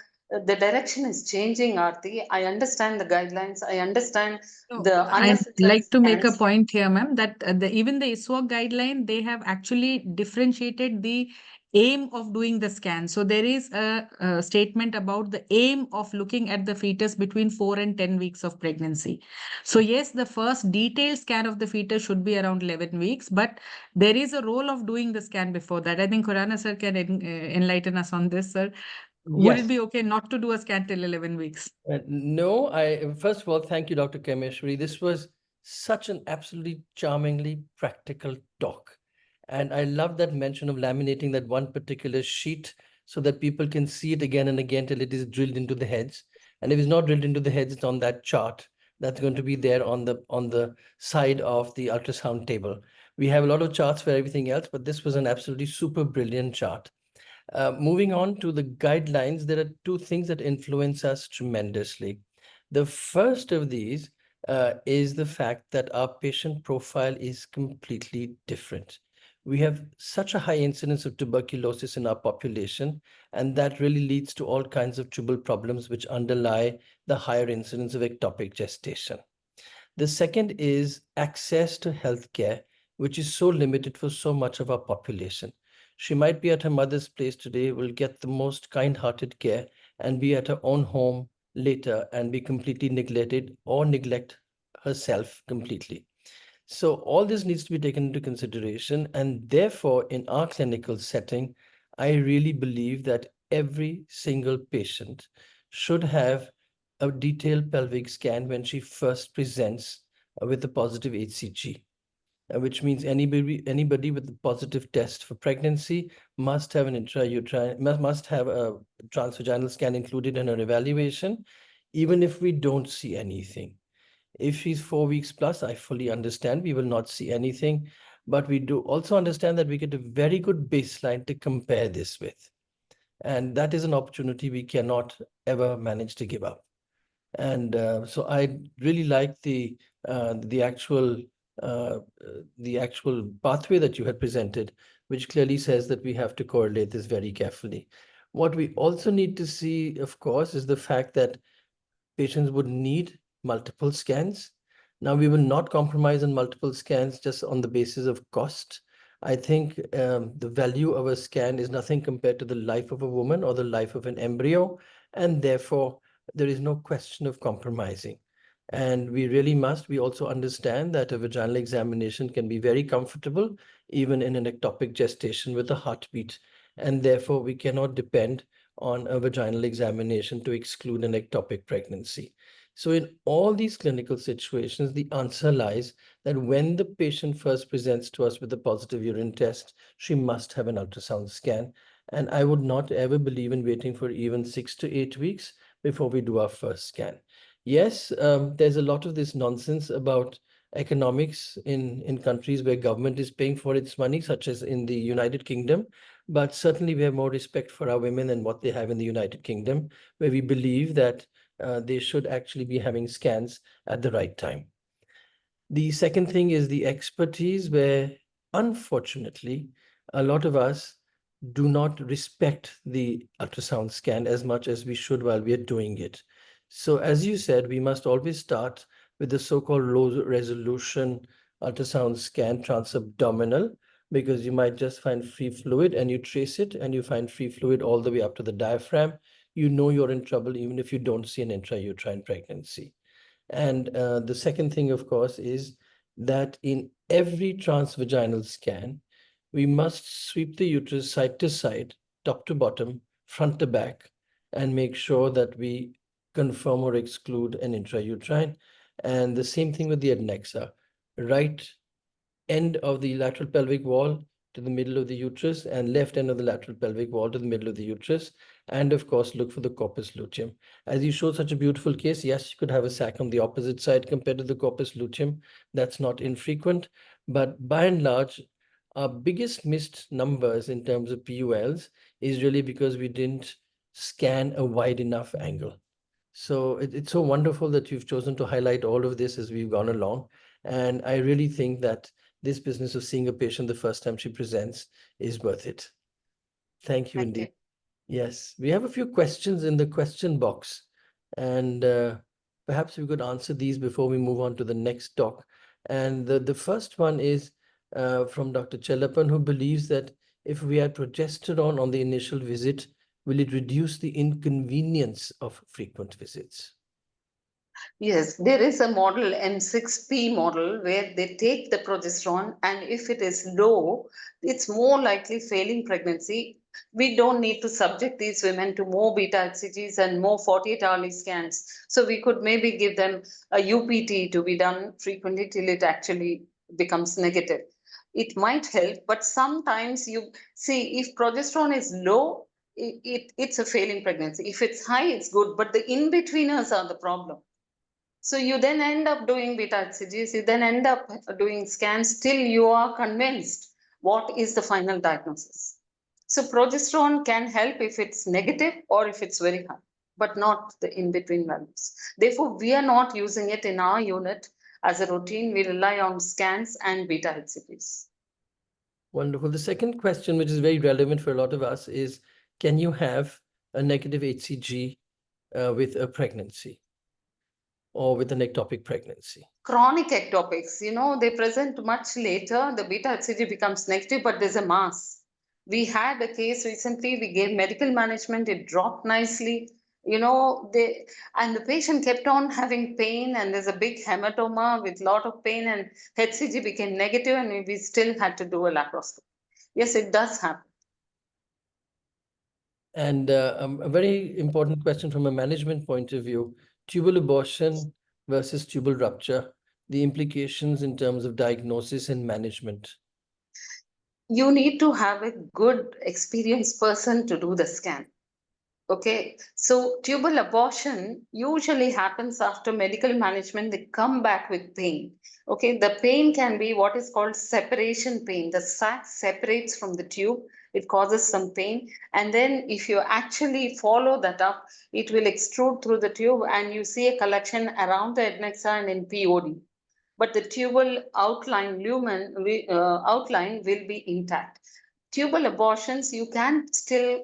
the direction is changing, Aarti. I understand the guidelines. I understand So the I'd unnecessary like to make a scans. point here, ma'am, that even the ISWAG guideline, they have actually differentiated the aim of doing the scan. So there is a statement about the aim of looking at the fetus between 4 and 10 weeks of pregnancy. So yes, the first detailed scan of the fetus should be around 11 weeks, but there is a role of doing the scan before that. I think Khurana sir can enlighten us on this, sir. Would it Yes. be okay not to do a scan till 11 weeks? No, first of all, thank you, Dr. Kameshwari. This was such an absolutely charmingly practical talk. And I love that mention of laminating that one particular sheet so that people can see it again and again till it is drilled into the heads. And if it's not drilled into the heads, it's on that chart that's going to be there on the side of the ultrasound table. We have a lot of charts for everything else, but this was an absolutely super brilliant chart. Moving on to the guidelines, there are two things that influence us tremendously. The first of these is the fact that our patient profile is completely different. We have such a high incidence of tuberculosis in our population, and that really leads to all kinds of tubal problems which underlie the higher incidence of ectopic gestation. The second is access to healthcare, which is so limited for so much of our population. She might be at her mother's place today, will get the most kind-hearted care, and be at her own home later and be completely neglected or neglect herself completely. So all this needs to be taken into consideration. And therefore, in our clinical setting, I really believe that every single patient should have a detailed pelvic scan when she first presents with a positive HCG. Which means anybody with a positive test for pregnancy must have an intrauterine, must have a transvaginal scan included in her evaluation, even if we don't see anything. If she's 4 weeks plus, I fully understand we will not see anything, but we do also understand that we get a very good baseline to compare this with. And that is an opportunity we cannot ever manage to give up. And so I really like the actual pathway that you had presented, which clearly says that we have to correlate this very carefully. What we also need to see, of course, is the fact that patients would need multiple scans. Now, we will not compromise on multiple scans just on the basis of cost. I think the value of a scan is nothing compared to the life of a woman or the life of an embryo, and therefore there is no question of compromising. And we also understand that a vaginal examination can be very comfortable, even in an ectopic gestation with a heartbeat. And therefore, we cannot depend on a vaginal examination to exclude an ectopic pregnancy. So in all these clinical situations, the answer lies that when the patient first presents to us with a positive urine test, she must have an ultrasound scan. And I would not ever believe in waiting for even 6 to 8 weeks before we do our first scan. Yes, there's a lot of this nonsense about economics in countries where government is paying for its money, such as in the United Kingdom. But certainly we have more respect for our women than what they have in the United Kingdom, where we believe that they should actually be having scans at the right time. The second thing is the expertise, where unfortunately, a lot of us do not respect the ultrasound scan as much as we should while we are doing it. So as you said, we must always start with the so-called low resolution ultrasound scan transabdominal, because you might just find free fluid and you trace it and you find free fluid all the way up to the diaphragm. You know you're in trouble even if you don't see an intrauterine pregnancy. And the second thing, of course, is that in every transvaginal scan, we must sweep the uterus side to side, top to bottom, front to back, and make sure that we confirm or exclude an intrauterine. And the same thing with the adnexa, right end of the lateral pelvic wall to the middle of the uterus and left end of the lateral pelvic wall to the middle of the uterus. And of course, look for the corpus luteum. As you showed such a beautiful case, yes, you could have a sac on the opposite side compared to the corpus luteum. That's not infrequent. But by and large, our biggest missed numbers in terms of PULs is really because we didn't scan a wide enough angle. So it's so wonderful that you've chosen to highlight all of this as we've gone along. And I really think that this business of seeing a patient the first time she presents is worth it. Thank you Thank indeed. Yes, we have a few questions in the question box, and perhaps we could answer these before we move on to the next talk. And the first one is from Dr. Chellapan, who believes that if we add progesterone on the initial visit, will it reduce the inconvenience of frequent visits? Yes, there is a model, M6P model, where they take the progesterone, and if it is low, it's more likely failing pregnancy. We don't need to subject these women to more beta HCGs and more 48-hourly scans. So we could maybe give them a UPT to be done frequently till it actually becomes negative. It might help, but sometimes you see if progesterone is low, it's a failing pregnancy. If it's high, it's good, but the in-betweeners are the problem. So you then end up doing beta HCGs, you then end up doing scans till you are convinced what is the final diagnosis. So progesterone can help if it's negative or if it's very high, but not the in-between values. Therefore, we are not using it in our unit as a routine. We rely on scans and beta HCGs. Wonderful. The second question, which is very relevant for a lot of us, is can you have a negative HCG with a pregnancy or with an ectopic pregnancy? Chronic ectopics, they present much later. The beta HCG becomes negative, but there's a mass. We had a case recently, we gave medical management, it dropped nicely. And the patient kept on having pain, and there's a big hematoma with a lot of pain, and HCG became negative, and we still had to do a laparoscopy. Yes, it does happen. And a very important question from a management point of view, tubal abortion versus tubal rupture, the implications in terms of diagnosis and management. You need to have a good experienced person to do the scan. Okay, so tubal abortion usually happens after medical management. They come back with pain. Okay, the pain can be what is called separation pain. The sac separates from the tube. It causes some pain. And then if you actually follow that up, it will extrude through the tube and you see a collection around the adnexa and in POD. But the tubal outline outline will be intact. Tubal abortions, you can still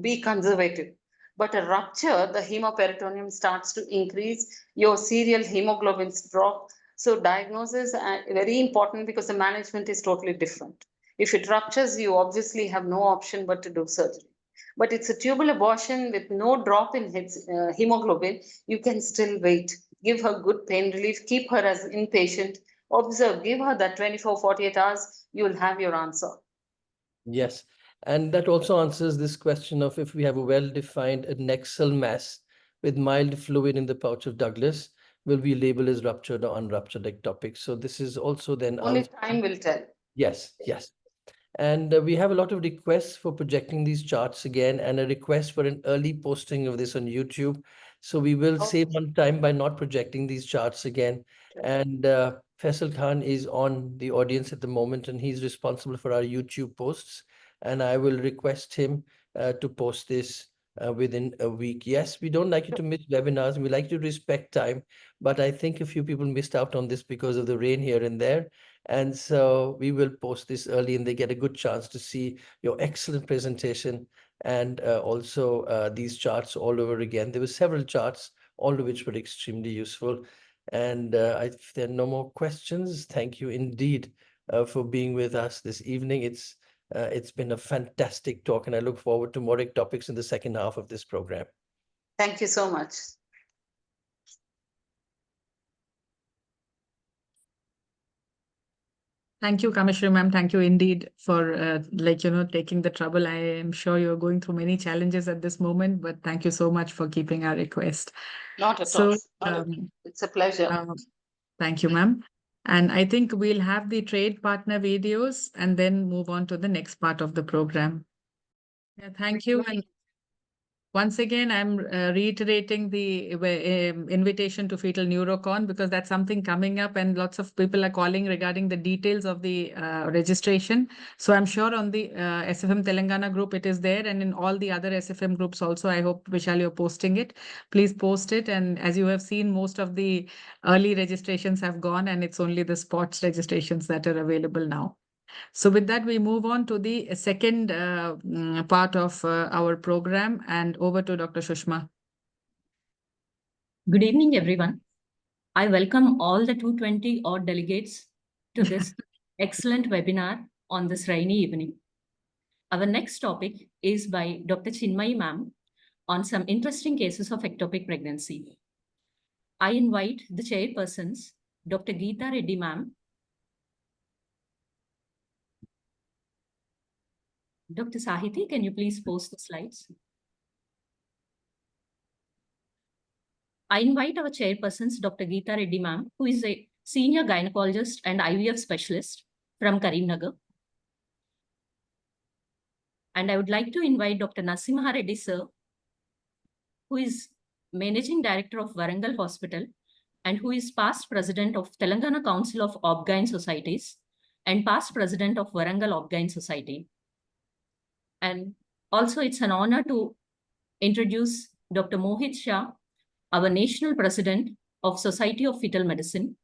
be conservative. But a rupture, the hemoperitoneum starts to increase, your serial hemoglobins drop. So diagnosis is very important because the management is totally different. If it ruptures, you obviously have no option but to do surgery. But it's a tubal abortion with no drop in hemoglobin, you can still wait. Give her good pain relief, keep her as inpatient, observe, give her that 24-48 hours, you will have your answer. Yes, and that also answers this question of if we have a well-defined adnexal mass with mild fluid in the pouch of Douglas, will we label as ruptured or unruptured ectopic? So this is also then only time will tell. Yes, yes. And we have a lot of requests for projecting these charts again and a request for an early posting of this on YouTube. So we will save on time by not projecting these charts again. And Faisal Khan is on the audience at the moment, and he's responsible for our YouTube posts. And I will request him to post this within a week. Yes, we don't like you to miss webinars. We like you to respect time. But I think a few people missed out on this because of the rain here and there. And so we will post this early and they get a good chance to see your excellent presentation and also these charts all over again. There were several charts, all of which were extremely useful. And if there are no more questions, thank you indeed for being with us this evening. It's been a fantastic talk and I look forward to more ectopics in the second half of this program. Thank you so much. Thank you, Kameshwari ma'am. Thank you indeed for taking the trouble. I am sure you're going through many challenges at this moment, but thank you so much for keeping our request. Not at all. It's a pleasure. Thank you, ma'am. And I think we'll have the trade partner videos and then move on to the next part of the program. Yeah, thank you. And once again, I'm reiterating the invitation to Fetal Neurocon because that's something coming up and lots of people are calling regarding the details of the registration. So I'm sure on the SFM Telangana group, it is there, and in all the other SFM groups also, I hope, Vishal, you're posting it. Please post it. And as you have seen, most of the early registrations have gone and it's only the spots registrations that are available now. So with that, we move on to the second part of our program, and over to Dr. Shushma. Good evening, everyone. I welcome all the 220 odd delegates to this excellent webinar on this rainy evening. Our next topic is by Dr. Chinmayi ma'am on some interesting cases of ectopic pregnancy. I invite the chairpersons, Dr. Geeta Reddy ma'am, Dr. Sahiti, can you please post the slides? I invite our chairpersons, Dr. Geeta Reddy ma'am, who is a senior gynecologist and IVF specialist from Karimnagar. And I would like to invite Dr. Narasimha Reddy sir, who is Managing Director of Warangal Hospital and who is past President of Telangana Council of Obgyn Societies and past President of Warangal Obgyn Society. And also it's an honor to introduce Dr. Mohit Shah, our National President of Society of Fetal Medicine.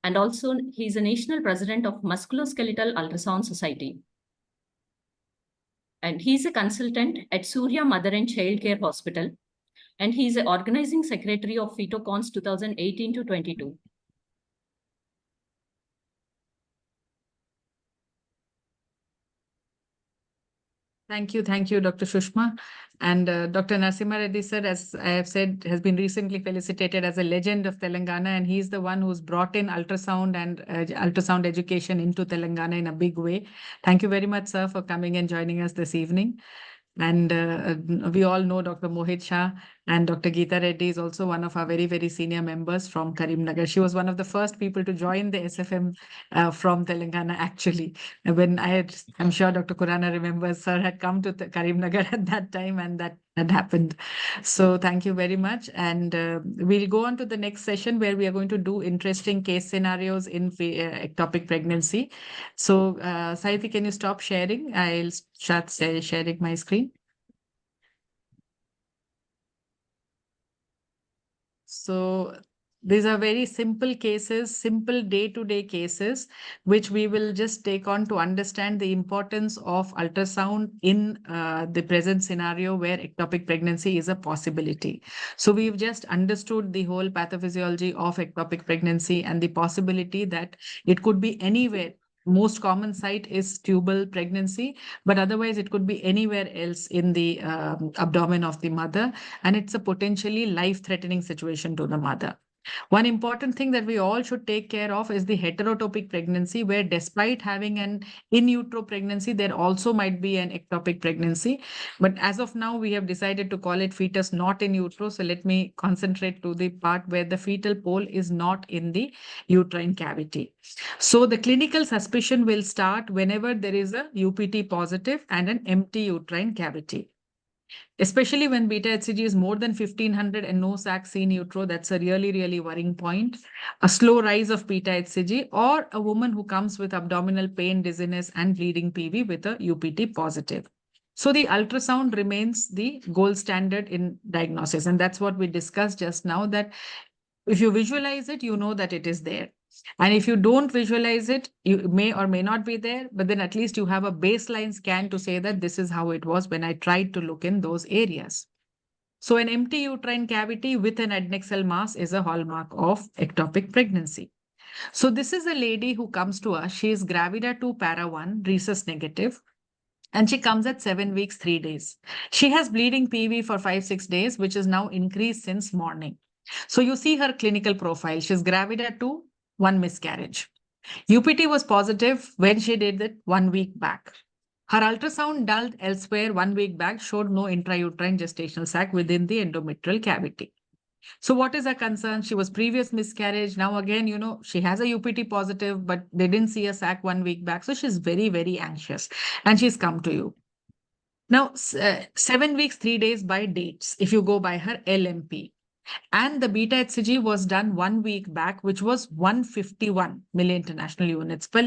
And also he's a National President of Musculoskeletal Ultrasound Society. And he's a consultant at Surya Mother and Child Care Hospital. And he's the organizing secretary of FetoCons 2018 to 22. Thank you, Dr. Shushma. And Dr. Narasimha Reddy sir, as I have said, has been recently felicitated as a legend of Telangana, and he's the one who's brought in ultrasound and ultrasound education into Telangana in a big way. Thank you very much, sir, for coming and joining us this evening. And we all know Dr. Mohit Shah, and Dr. Geeta Reddy is also one of our very, very senior members from Karimnagar. She was one of the first people to join the SFM from Telangana, actually. When I'm sure Dr. Kurana remembers, sir had come to Karimnagar at that time, and that had happened. So thank you very much. And we'll go on to the next session where we are going to do interesting case scenarios in ectopic pregnancy. So Saiti, can you stop sharing? I'll start sharing my screen. So these are very simple cases, simple day-to-day cases, which we will just take on to understand the importance of ultrasound in the present scenario where ectopic pregnancy is a possibility. So we've just understood the whole pathophysiology of ectopic pregnancy and the possibility that it could be anywhere. Most common site is tubal pregnancy, but otherwise it could be anywhere else in the abdomen of the mother, and it's a potentially life-threatening situation to the mother. One important thing that we all should take care of is the heterotopic pregnancy, where despite having an in utero pregnancy, there also might be an ectopic pregnancy. But as of now, we have decided to call it fetus not in utero. So let me concentrate to the part where the fetal pole is not in the uterine cavity. So the clinical suspicion will start whenever there is a UPT positive and an empty uterine cavity. Especially when beta HCG is more than 1500 and no sac seen utero, that's a really, really worrying point. A slow rise of beta HCG, or a woman who comes with abdominal pain, dizziness, and bleeding PV with a UPT positive. So the ultrasound remains the gold standard in diagnosis. And that's what we discussed just now, that if you visualize it, you know that it is there. And if you don't visualize it, you may or may not be there, but then at least you have a baseline scan to say that this is how it was when I tried to look in those areas. So an empty uterine cavity with an adnexal mass is a hallmark of ectopic pregnancy. So this is a lady who comes to us. She is gravida 2 para 1, rhesus negative, and she comes at 7 weeks, 3 days. She has bleeding PV for 5-6 days, which is now increased since morning. So you see her clinical profile. She's gravida 2, 1 miscarriage. UPT was positive when she did it 1 week back. Her ultrasound done elsewhere 1 week back showed no intrauterine gestational sac within the endometrial cavity. So what is her concern? She was previous miscarriage. Now again, she has a UPT positive, but they didn't see a sac 1 week back. So she's very, very anxious, and she's come to you. Now, 7 weeks, 3 days by dates, if you go by her LMP. And the beta HCG was done 1 week back, which was 151 milli-international units per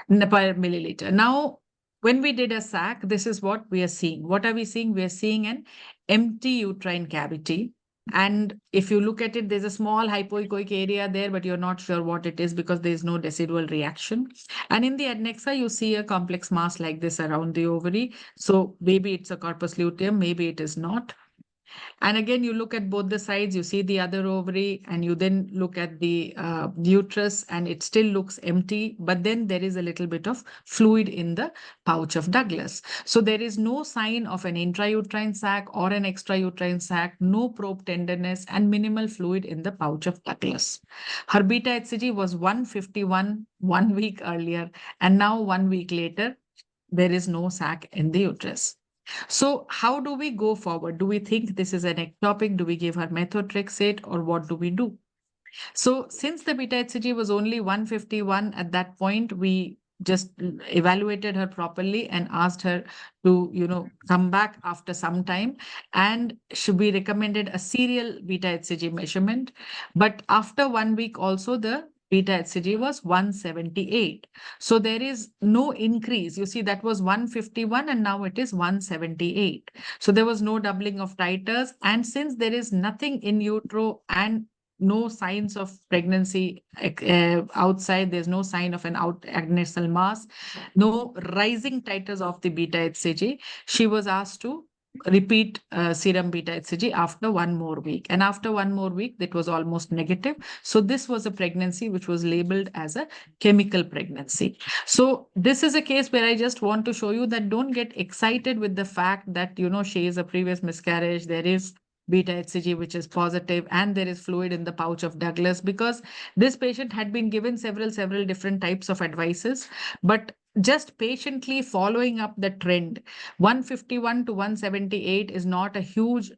milliliter. Now, when we did a SAC, this is what we are seeing. What are we seeing? We are seeing an empty uterine cavity And if you look at it, there's a small hypoechoic area there, but you're not sure what it is because there's no decidual reaction. And in the adnexa, you see a complex mass like this around the ovary. So maybe it's a corpus luteum, maybe it is not. And again, you look at both the sides, you see the other ovary, and you then look at the uterus, and it still looks empty. But then there is a little bit of fluid in the pouch of Douglas. So there is no sign of an intrauterine sac or an extrauterine sac, no probe tenderness, and minimal fluid in the pouch of Douglas. Her beta HCG was 151 1 week earlier, and now 1 week later, there is no sac in the uterus. So how do we go forward? Do we think this is an ectopic? Do we give her methotrexate, or what do we do? So since the beta HCG was only 151 at that point, we just evaluated her properly and asked her to, come back after some time. And should be recommended a serial beta HCG measurement. But after 1 week also, the beta HCG was 178. So there is no increase. You see, that was 151 and now it is 178. So there was no doubling of titers. And since there is nothing in utero and no signs of pregnancy outside, there's no sign of an out adnexal mass, no rising titers of the beta HCG, she was asked to repeat serum beta HCG after 1 more week. And after 1 more week, that was almost negative. So this was a pregnancy which was labeled as a chemical pregnancy. So this is a case where I just want to show you that don't get excited with the fact that, she is a previous miscarriage. There is beta HCG, which is positive, and there is fluid in the pouch of Douglas, because this patient had been given several different types of advices, but just patiently following up the trend. 151 to 178 is not a huge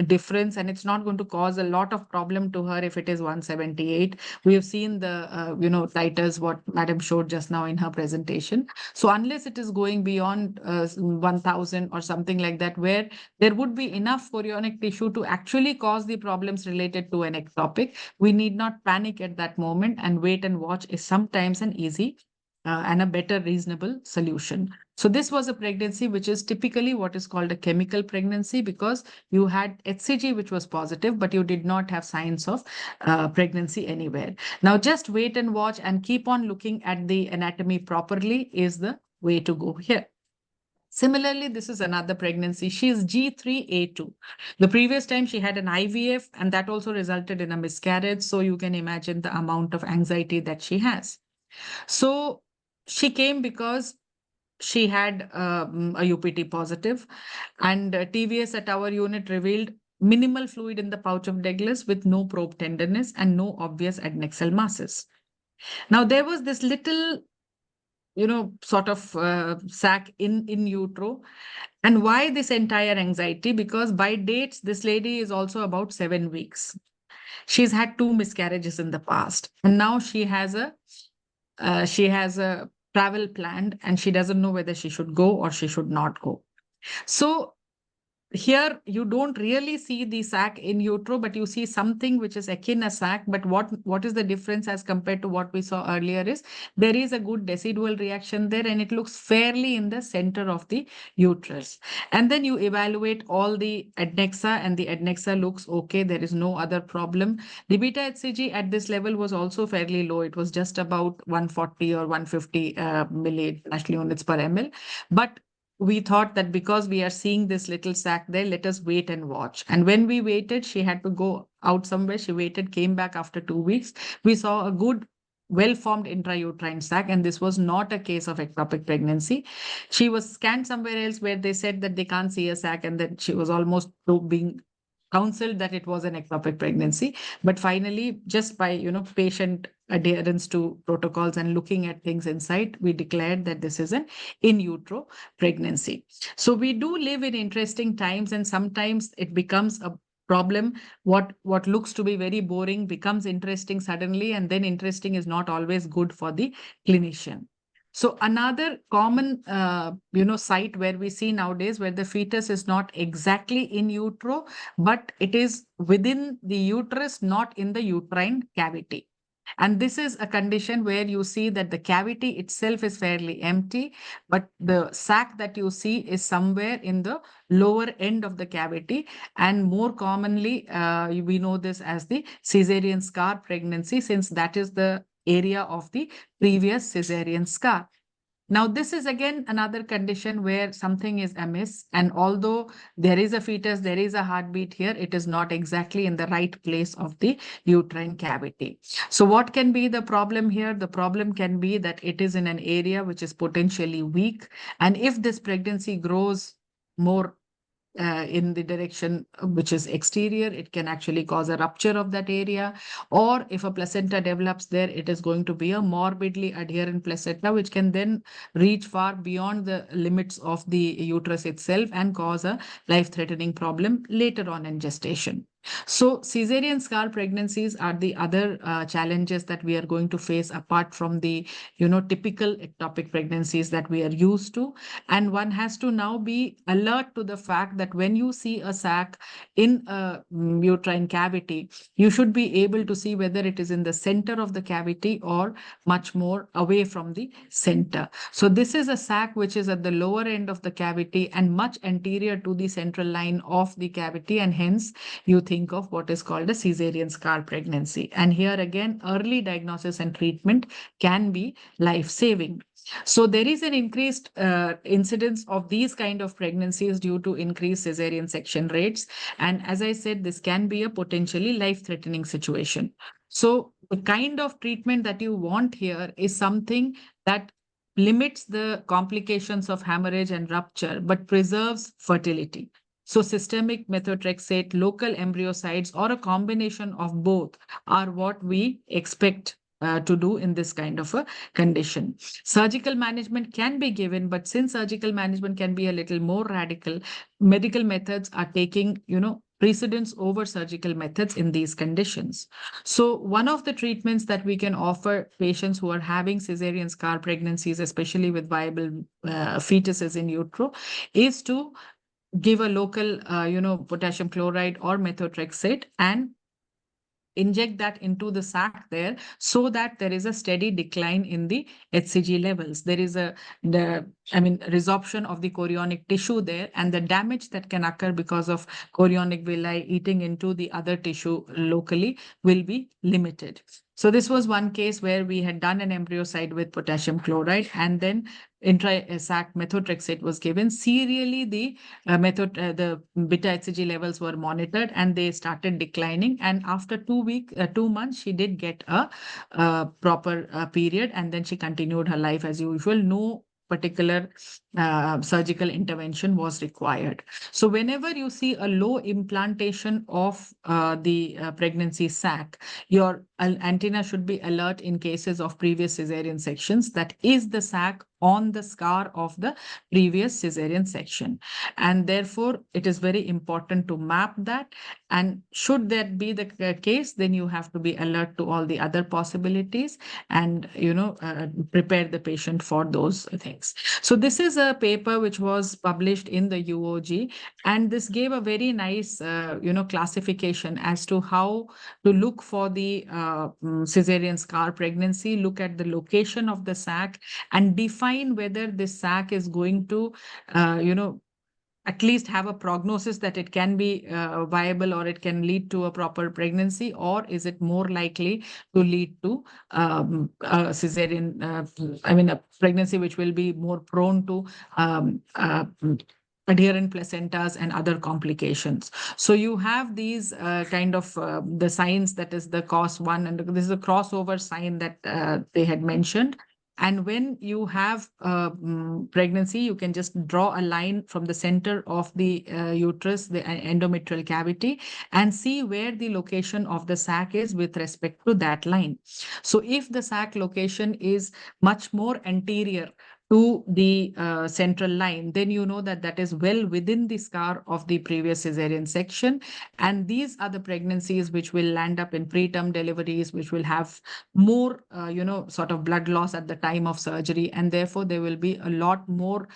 difference, and it's not going to cause a lot of problem to her if it is 178. We have seen the, titers, what Madam showed just now in her presentation. So unless it is going beyond 1000 or something like that, where there would be enough chorionic tissue to actually cause the problems related to an ectopic, we need not panic at that moment, and wait and watch is sometimes an easy and a better reasonable solution. So this was a pregnancy which is typically what is called a chemical pregnancy, because you had HCG which was positive, but you did not have signs of pregnancy anywhere. Now just wait and watch and keep on looking at the anatomy properly is the way to go here. Similarly, this is another pregnancy. She is G3A2. The previous time she had an IVF, and that also resulted in a miscarriage. So you can imagine the amount of anxiety that she has. So she came because she had a UPT positive, and TVS at our unit revealed minimal fluid in the pouch of Douglas with no probe tenderness and no obvious adnexal masses. Now there was this little, sort of sac in utero. And why this entire anxiety? Because by dates, this lady is also about 7 weeks. She's had 2 miscarriages in the past, and now she has a travel planned, and she doesn't know whether she should go or she should not go. So here you don't really see the sac in utero, but you see something which is akin a sac. But what is the difference as compared to what we saw earlier is there is a good decidual reaction there, and it looks fairly in the center of the uterus. And then you evaluate all the adnexa, and the adnexa looks okay. There is no other problem. The beta HCG at this level was also fairly low. It was just about 140 or 150 milli units per ml. But we thought that because we are seeing this little sac there, let us wait and watch. And when we waited, she had to go out somewhere. She waited, came back after 2 weeks. We saw a good, well-formed intrauterine sac, and this was not a case of ectopic pregnancy. She was scanned somewhere else where they said that they can't see a sac, and that she was almost being counseled that it was an ectopic pregnancy. But finally, just by, patient adherence to protocols and looking at things inside, we declared that this is an in utero pregnancy. So we do live in interesting times, and sometimes it becomes a problem. What looks to be very boring becomes interesting suddenly, and then interesting is not always good for the clinician. So another common, site where we see nowadays where the fetus is not exactly in utero, but it is within the uterus, not in the uterine cavity. And this is a condition where you see that the cavity itself is fairly empty, but the sac that you see is somewhere in the lower end of the cavity. And more commonly, we know this as the caesarean scar pregnancy, since that is the area of the previous caesarean scar. Now, this is again another condition where something is amiss. And although there is a fetus, there is a heartbeat here, it is not exactly in the right place of the uterine cavity. So what can be the problem here? The problem can be that it is in an area which is potentially weak. And if this pregnancy grows more in the direction which is exterior, it can actually cause a rupture of that area. Or if a placenta develops there, it is going to be a morbidly adherent placenta, which can then reach far beyond the limits of the uterus itself and cause a life-threatening problem later on in gestation. So caesarean scar pregnancies are the other challenges that we are going to face, apart from the typical ectopic pregnancies that we are used to. And one has to now be alert to the fact that when you see a sac in a uterine cavity, you should be able to see whether it is in the center of the cavity or much more away from the center. So this is a sac which is at the lower end of the cavity and much anterior to the central line of the cavity, and hence you think of what is called a caesarean scar pregnancy. And here again, early diagnosis and treatment can be life-saving. So there is an increased incidence of these kind of pregnancies due to increased cesarean section rates. And as I said, this can be a potentially life-threatening situation. So the kind of treatment that you want here is something that limits the complications of hemorrhage and rupture, but preserves fertility. So systemic methotrexate, local embryocides, or a combination of both are what we expect to do in this kind of a condition. Surgical management can be given, but since surgical management can be a little more radical, medical methods are taking, precedence over surgical methods in these conditions. So one of the treatments that we can offer patients who are having caesarean scar pregnancies, especially with viable fetuses in utero, is to give a local, potassium chloride or methotrexate and inject that into the sac there, so that there is a steady decline in the HCG levels. There is resorption of the chorionic tissue there, and the damage that can occur because of chorionic villi eating into the other tissue locally will be limited. So this was one case where we had done an embryocide with potassium chloride, and then intra-sac methotrexate was given. Serially, the the beta HCG levels were monitored and they started declining. And after 2 months, she did get a proper period, and then she continued her life as usual. No particular surgical intervention was required. So whenever you see a low implantation of the pregnancy sac, your antenna should be alert in cases of previous cesarean sections. That is the sac on the scar of the previous cesarean section. And therefore, it is very important to map that. And should that be the case, then you have to be alert to all the other possibilities and, prepare the patient for those things. So this is a paper which was published in the UOG, and this gave a very nice, classification as to how to look for the cesarean scar pregnancy, look at the location of the sac, and define whether this sac is going to, at least have a prognosis that it can be viable or it can lead to a proper pregnancy, or is it more likely to lead to a cesarean, a pregnancy which will be more prone to adherent placentas and other complications. So you have these kind of the signs, that is the COS1, and this is a crossover sign that they had mentioned. And when you have pregnancy, you can just draw a line from the center of the uterus, the endometrial cavity, and see where the location of the sac is with respect to that line. So if the sac location is much more anterior to the central line, then you know that that is well within the scar of the previous cesarean section. And these are the pregnancies which will land up in preterm deliveries, which will have more, sort of blood loss at the time of surgery. And therefore, there will be a lot more,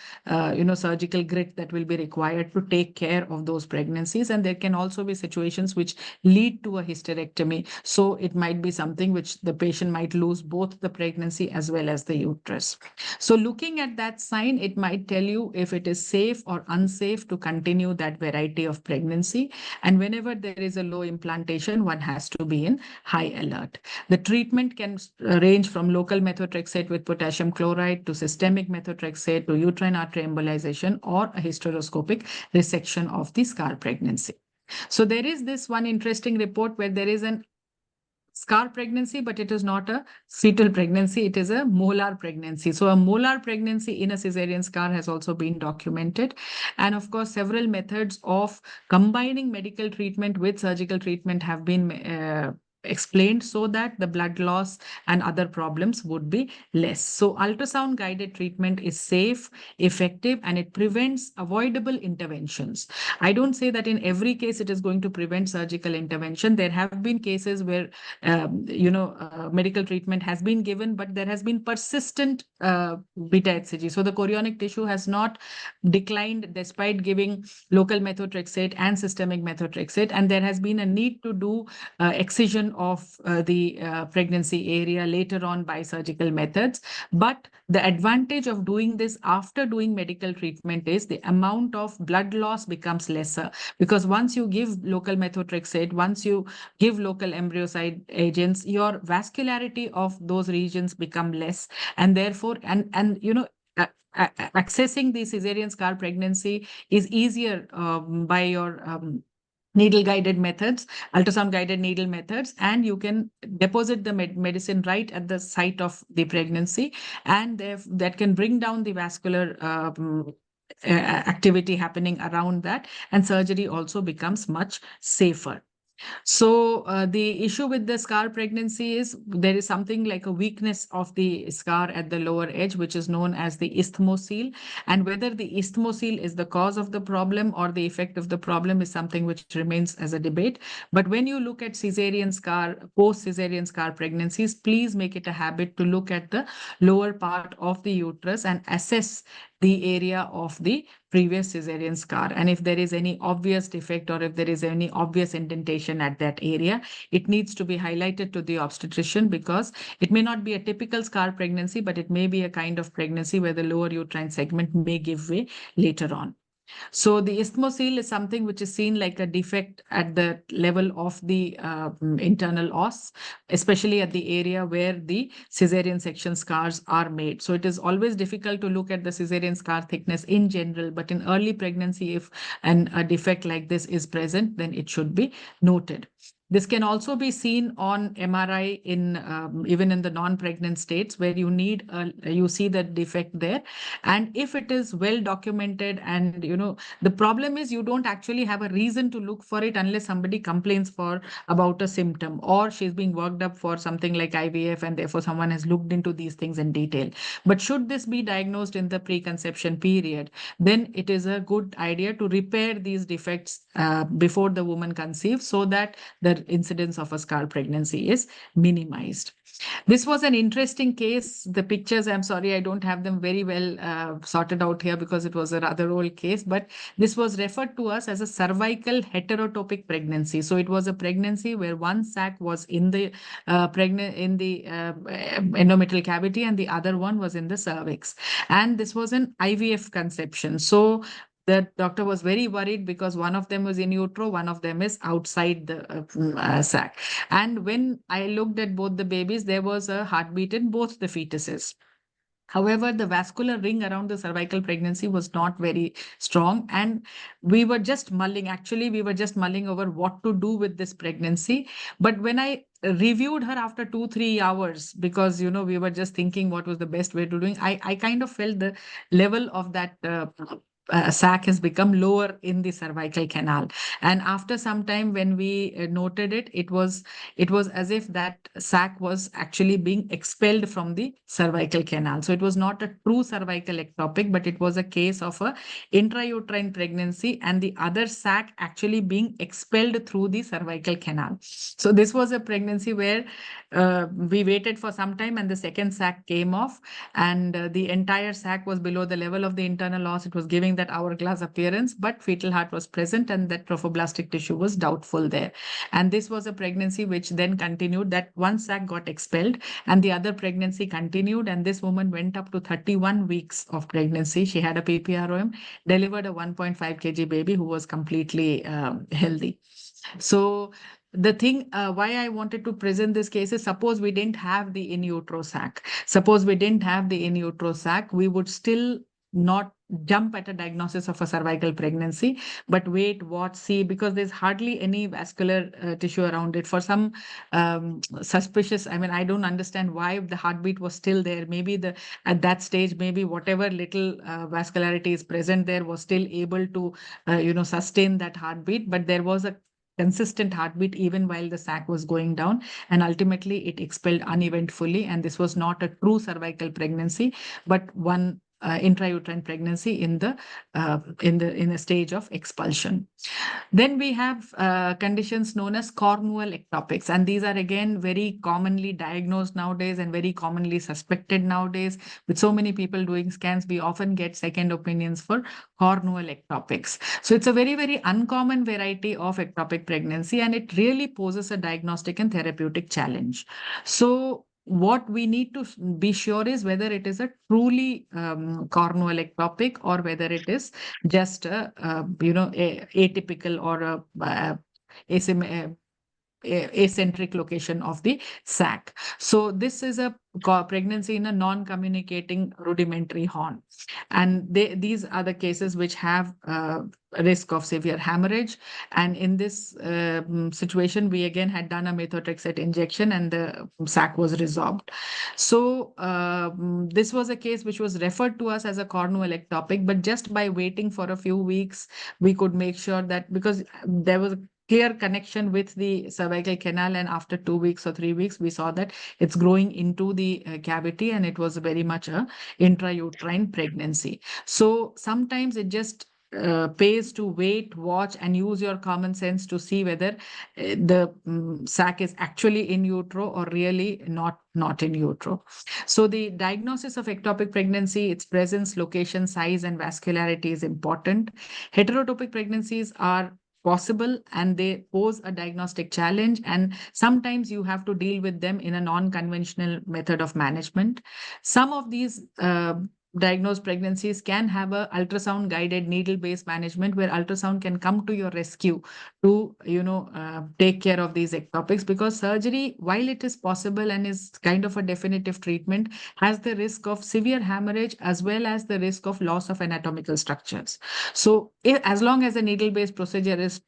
surgical grit that will be required to take care of those pregnancies. And there can also be situations which lead to a hysterectomy. So it might be something which the patient might lose both the pregnancy as well as the uterus. So looking at that sign, it might tell you if it is safe or unsafe to continue that variety of pregnancy. And whenever there is a low implantation, one has to be in high alert. The treatment can range from local methotrexate with potassium chloride to systemic methotrexate to uterine artery embolization or a hysteroscopic resection of the scar pregnancy. So there is this one interesting report where there is an scar pregnancy, but it is not a fetal pregnancy. It is a molar pregnancy. So a molar pregnancy in a cesarean scar has also been documented. And of course, several methods of combining medical treatment with surgical treatment have been explained so that the blood loss and other problems would be less. So ultrasound guided treatment is safe, effective, and it prevents avoidable interventions. I don't say that in every case it is going to prevent surgical intervention. There have been cases where medical treatment has been given, but there has been persistent beta HCG. So the chorionic tissue has not declined despite giving local methotrexate and systemic methotrexate. And there has been a need to do excision of the pregnancy area later on by surgical methods. But the advantage of doing this after doing medical treatment is the amount of blood loss becomes lesser, because once you give local methotrexate, once you give local embryocyte agents, your vascularity of those regions become less, and therefore accessing the cesarean scar pregnancy is easier by your needle guided methods, ultrasound guided needle methods, and you can deposit the medicine right at the site of the pregnancy, and that can bring down the vascular activity happening around that, and surgery also becomes much safer. So the issue with the scar pregnancy is there is something like a weakness of the scar at the lower edge, which is known as the isthmocele. And whether the isthmocele is the cause of the problem or the effect of the problem is something which remains as a debate. But when you look at cesarean scar, post-cesarean scar pregnancies, please make it a habit to look at the lower part of the uterus and assess the area of the previous cesarean scar. And if there is any obvious defect or if there is any obvious indentation at that area, it needs to be highlighted to the obstetrician, because it may not be a typical scar pregnancy, but it may be a kind of pregnancy where the lower uterine segment may give way later on. So the isthmocele is something which is seen like a defect at the level of the internal os, especially at the area where the cesarean section scars are made. So it is always difficult to look at the cesarean scar thickness in general, but in early pregnancy, if a defect like this is present, then it should be noted. This can also be seen on MRI in even in the non-pregnant states, where you see the defect there. And if it is well documented, and the problem is you don't actually have a reason to look for it unless somebody complains about a symptom, or she's being worked up for something like IVF, and therefore someone has looked into these things in detail. But should this be diagnosed in the preconception period, then it is a good idea to repair these defects before the woman conceives, so that the incidence of a scar pregnancy is minimized. This was an interesting case. The pictures, I'm sorry, I don't have them very well sorted out here because it was a rather old case, but this was referred to us as a cervical heterotopic pregnancy. So it was a pregnancy where one sac was in the endometrial cavity and the other one was in the cervix. And this was an IVF conception. So the doctor was very worried because one of them was in utero, one of them is outside the sac. And when I looked at both the babies, there was a heartbeat in both the fetuses. However, the vascular ring around the cervical pregnancy was not very strong. And we were just mulling over what to do with this pregnancy. But when I reviewed her after 2-3 hours, because, we were just thinking what was the best way to doing, I kind of felt the level of that sac has become lower in the cervical canal. And after some time, when we noted it, it was as if that sac was actually being expelled from the cervical canal. So it was not a true cervical ectopic, but it was a case of a intrauterine pregnancy and the other sac actually being expelled through the cervical canal. So this was a pregnancy where we waited for some time and the second sac came off, and the entire sac was below the level of the internal os. It was giving that hourglass appearance, but fetal heart was present and that trophoblastic tissue was doubtful there. And this was a pregnancy which then continued. That one sac got expelled and the other pregnancy continued, and this woman went up to 31 weeks of pregnancy. She had a PPROM, delivered a 1.5 kg baby who was completely healthy. So the thing why I wanted to present this case is, suppose we didn't have the in utero sac. Suppose we didn't have the in utero sac, we would still not jump at a diagnosis of a cervical pregnancy, but wait, watch, see, because there's hardly any vascular tissue around it. For some suspicious, I mean, I don't understand why the heartbeat was still there. Maybe at that stage, maybe whatever little vascularity is present there was still able to, sustain that heartbeat, but there was a consistent heartbeat even while the sac was going down, and ultimately it expelled uneventfully. And this was not a true cervical pregnancy, but one intrauterine pregnancy in a stage of expulsion. Then we have conditions known as cornual ectopics, and these are again very commonly diagnosed nowadays and very commonly suspected nowadays. With so many people doing scans, we often get second opinions for cornual ectopics. So it's a very, very uncommon variety of ectopic pregnancy, and it really poses a diagnostic and therapeutic challenge. So what we need to be sure is whether it is a truly cornual ectopic or whether it is just a atypical or acentric location of the sac. So this is a pregnancy in a non-communicating rudimentary horn, and these are the cases which have risk of severe hemorrhage. And in this situation, we again had done a methotrexate injection and the sac was resorbed. So this was a case which was referred to us as a cornual ectopic, but just by waiting for a few weeks, we could make sure that, because there was a clear connection with the cervical canal, and after 2 weeks or 3 weeks, we saw that it's growing into the cavity, and it was very much a intrauterine pregnancy. So sometimes it just pays to wait, watch, and use your common sense to see whether the sac is actually in utero or really not in utero. So the diagnosis of ectopic pregnancy, its presence, location, size, and vascularity is important. Heterotopic pregnancies are possible and they pose a diagnostic challenge, and sometimes you have to deal with them in a non-conventional method of management. Some of these diagnosed pregnancies can have a ultrasound guided needle based management, where ultrasound can come to your rescue to take care of these ectopics, because surgery, while it is possible and is kind of a definitive treatment, has the risk of severe hemorrhage as well as the risk of loss of anatomical structures. So as long as a needle based procedure is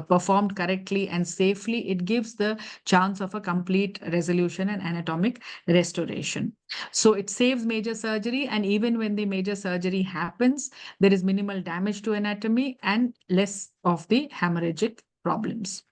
performed correctly and safely, it gives the chance of a complete resolution and anatomic restoration. So it saves major surgery, and even when the major surgery happens, there is minimal damage to anatomy and less of the hemorrhagic problems.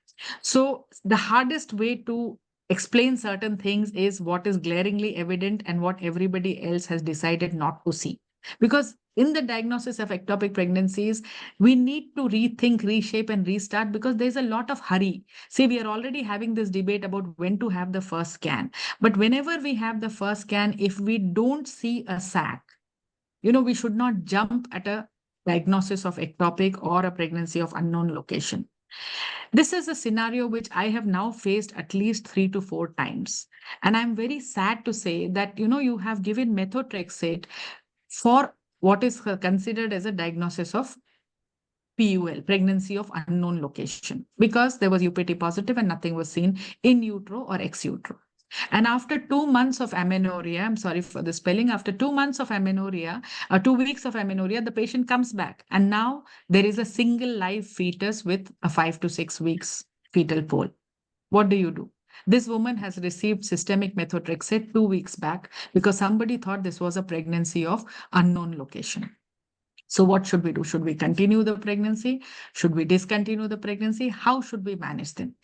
So the hardest way to explain certain things is what is glaringly evident and what everybody else has decided not to see. Because in the diagnosis of ectopic pregnancies, we need to rethink, reshape, and restart, because there's a lot of hurry. See, we are already having this debate about when to have the first scan. But whenever we have the first scan, if we don't see a sac, we should not jump at a diagnosis of ectopic or a pregnancy of unknown location. This is a scenario which I have now faced at least 3 to 4 times. And I'm very sad to say that, you have given methotrexate for what is considered as a diagnosis of PUL, pregnancy of unknown location, because there was UPT positive and nothing was seen in utero or ex utero. And after 2 months of amenorrhea, I'm sorry for the spelling, after 2 months of amenorrhea, 2 weeks of amenorrhea, the patient comes back. And now there is a single live fetus with a 5 to 6 weeks fetal pole. What do? This woman has received systemic methotrexate 2 weeks back because somebody thought this was a pregnancy of unknown location. So what should we do? Should we continue the pregnancy? Should we discontinue the pregnancy? How should we manage them?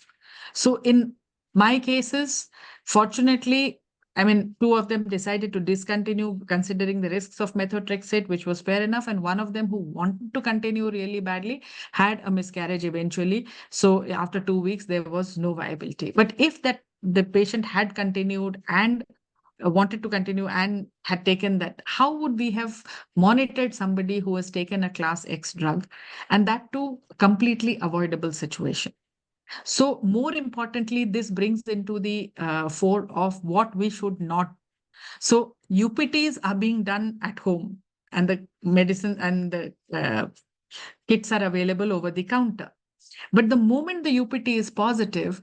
So in my cases, fortunately, I mean, two of them decided to discontinue considering the risks of methotrexate, which was fair enough. And one of them who wanted to continue really badly had a miscarriage eventually. So after 2 weeks, there was no viability. But if the patient had continued and wanted to continue and had taken that, how would we have monitored somebody who has taken a class X drug, and that too completely avoidable situation? So more importantly, this brings into the fore of what we should not. So UPTs are being done at home, and the medicine and the kits are available over the counter. But the moment the UPT is positive,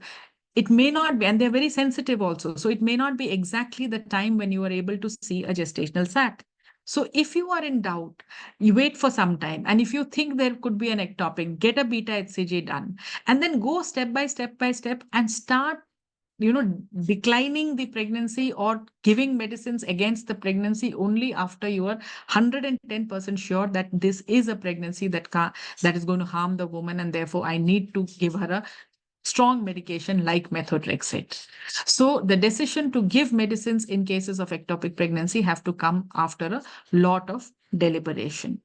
it may not be, and they're very sensitive also. So it may not be exactly the time when you are able to see a gestational sac. So if you are in doubt, you wait for some time. And if you think there could be an ectopic, get a beta HCG done, and then go step by step and start, declining the pregnancy or giving medicines against the pregnancy only after you are 110% sure that this is a pregnancy that is going to harm the woman, and therefore I need to give her a strong medication like methotrexate. So the decision to give medicines in cases of ectopic pregnancy have to come after a lot of deliberation.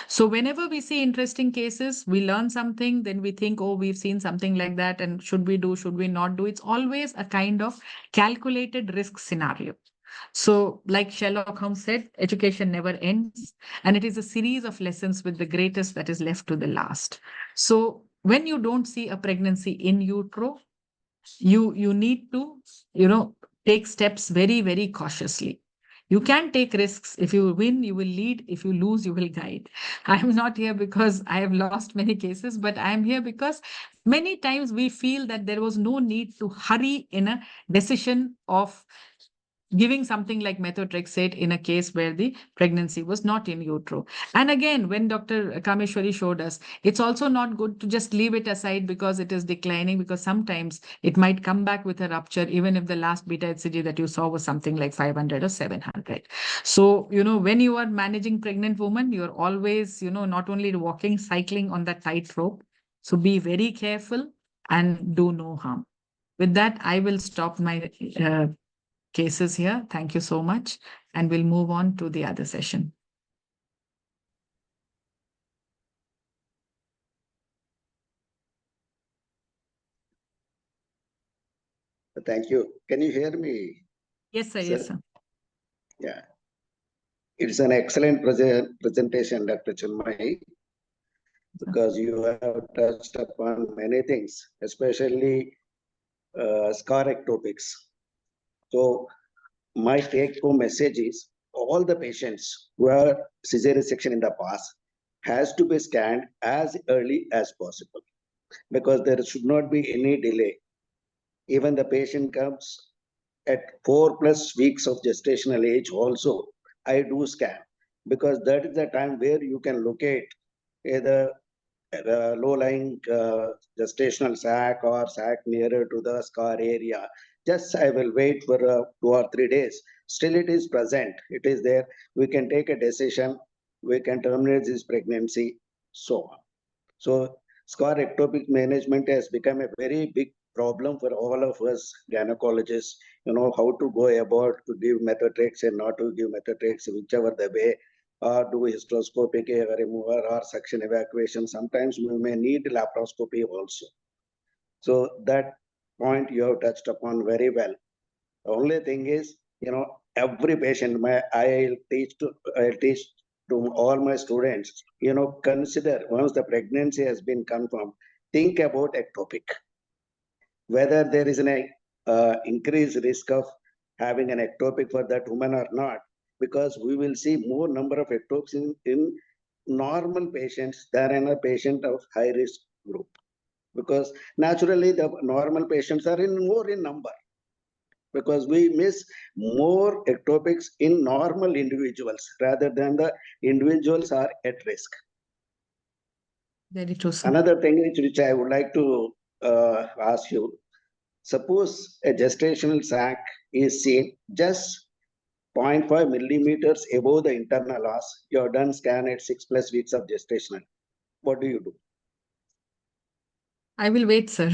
So whenever we see interesting cases, we learn something, then we think, oh, we've seen something like that, and should we do, should we not do? It's always a kind of calculated risk scenario. So like Sherlock Holmes said, education never ends, and it is a series of lessons with the greatest that is left to the last. So when you don't see a pregnancy in utero, you need to, take steps very, very cautiously. You can take risks. If you win, you will lead. If you lose, you will guide. I'm not here because I have lost many cases, but I am here because many times we feel that there was no need to hurry in a decision of giving something like methotrexate in a case where the pregnancy was not in utero. And again, when Dr. Kameshwari showed us, it's also not good to just leave it aside because it is declining, because sometimes it might come back with a rupture, even if the last beta HCG that you saw was something like 500 or 700. So, when you are managing pregnant women, you're always, not only walking, cycling on that tightrope. So be very careful and do no harm. With that, I will stop my cases here. Thank you so much. And we'll move on to the other session. Thank you. Can you hear me? Yes, sir. Yes, sir. Yeah. It's an excellent presentation, Dr. Chinmay, because you have touched upon many things, especially scar ectopics. So my take-home message is all the patients who have cesarean section in the past has to be scanned as early as possible, because there should not be any delay. Even the patient comes at 4+ weeks of gestational age also, I do scan, because that is the time where you can locate either low-lying gestational sac or sac nearer to the scar area. Just I will wait for 2 or 3 days. Still it is present. It is there. We can take a decision. We can terminate this pregnancy, so on. So scar ectopic management has become a very big problem for all of us gynecologists. How to go about to give methotrexate and not to give methotrexate, whichever the way, or do hysteroscopic removal or suction evacuation. Sometimes we may need laparoscopy also. So that point you have touched upon very well. The only thing is, every patient, I'll teach to all my students, consider once the pregnancy has been confirmed, think about ectopic, whether there is an increased risk of having an ectopic for that woman or not, because we will see more number of ectopics in normal patients than in a patient of high risk group, because naturally the normal patients are more in number, because we miss more ectopics in normal individuals rather than the individuals are at risk. Very true, sir. Another thing which I would like to ask you, suppose a gestational sac is seen just 0.5 millimeters above the internal os. You have done scan at 6+ weeks of gestational. What do you do? I will wait, sir.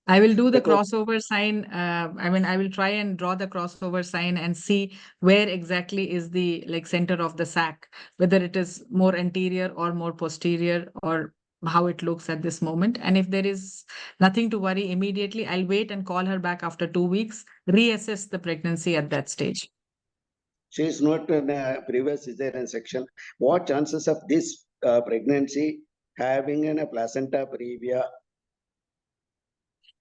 I will do the Because crossover sign. I will try and draw the crossover sign and see where exactly is the center of the sac, whether it is more anterior or more posterior, or how it looks at this moment. And if there is nothing to worry immediately, I'll wait and call her back after 2 weeks, reassess the pregnancy at that stage. she is not in a previous cesarean section. What chances of this pregnancy having a placenta previa?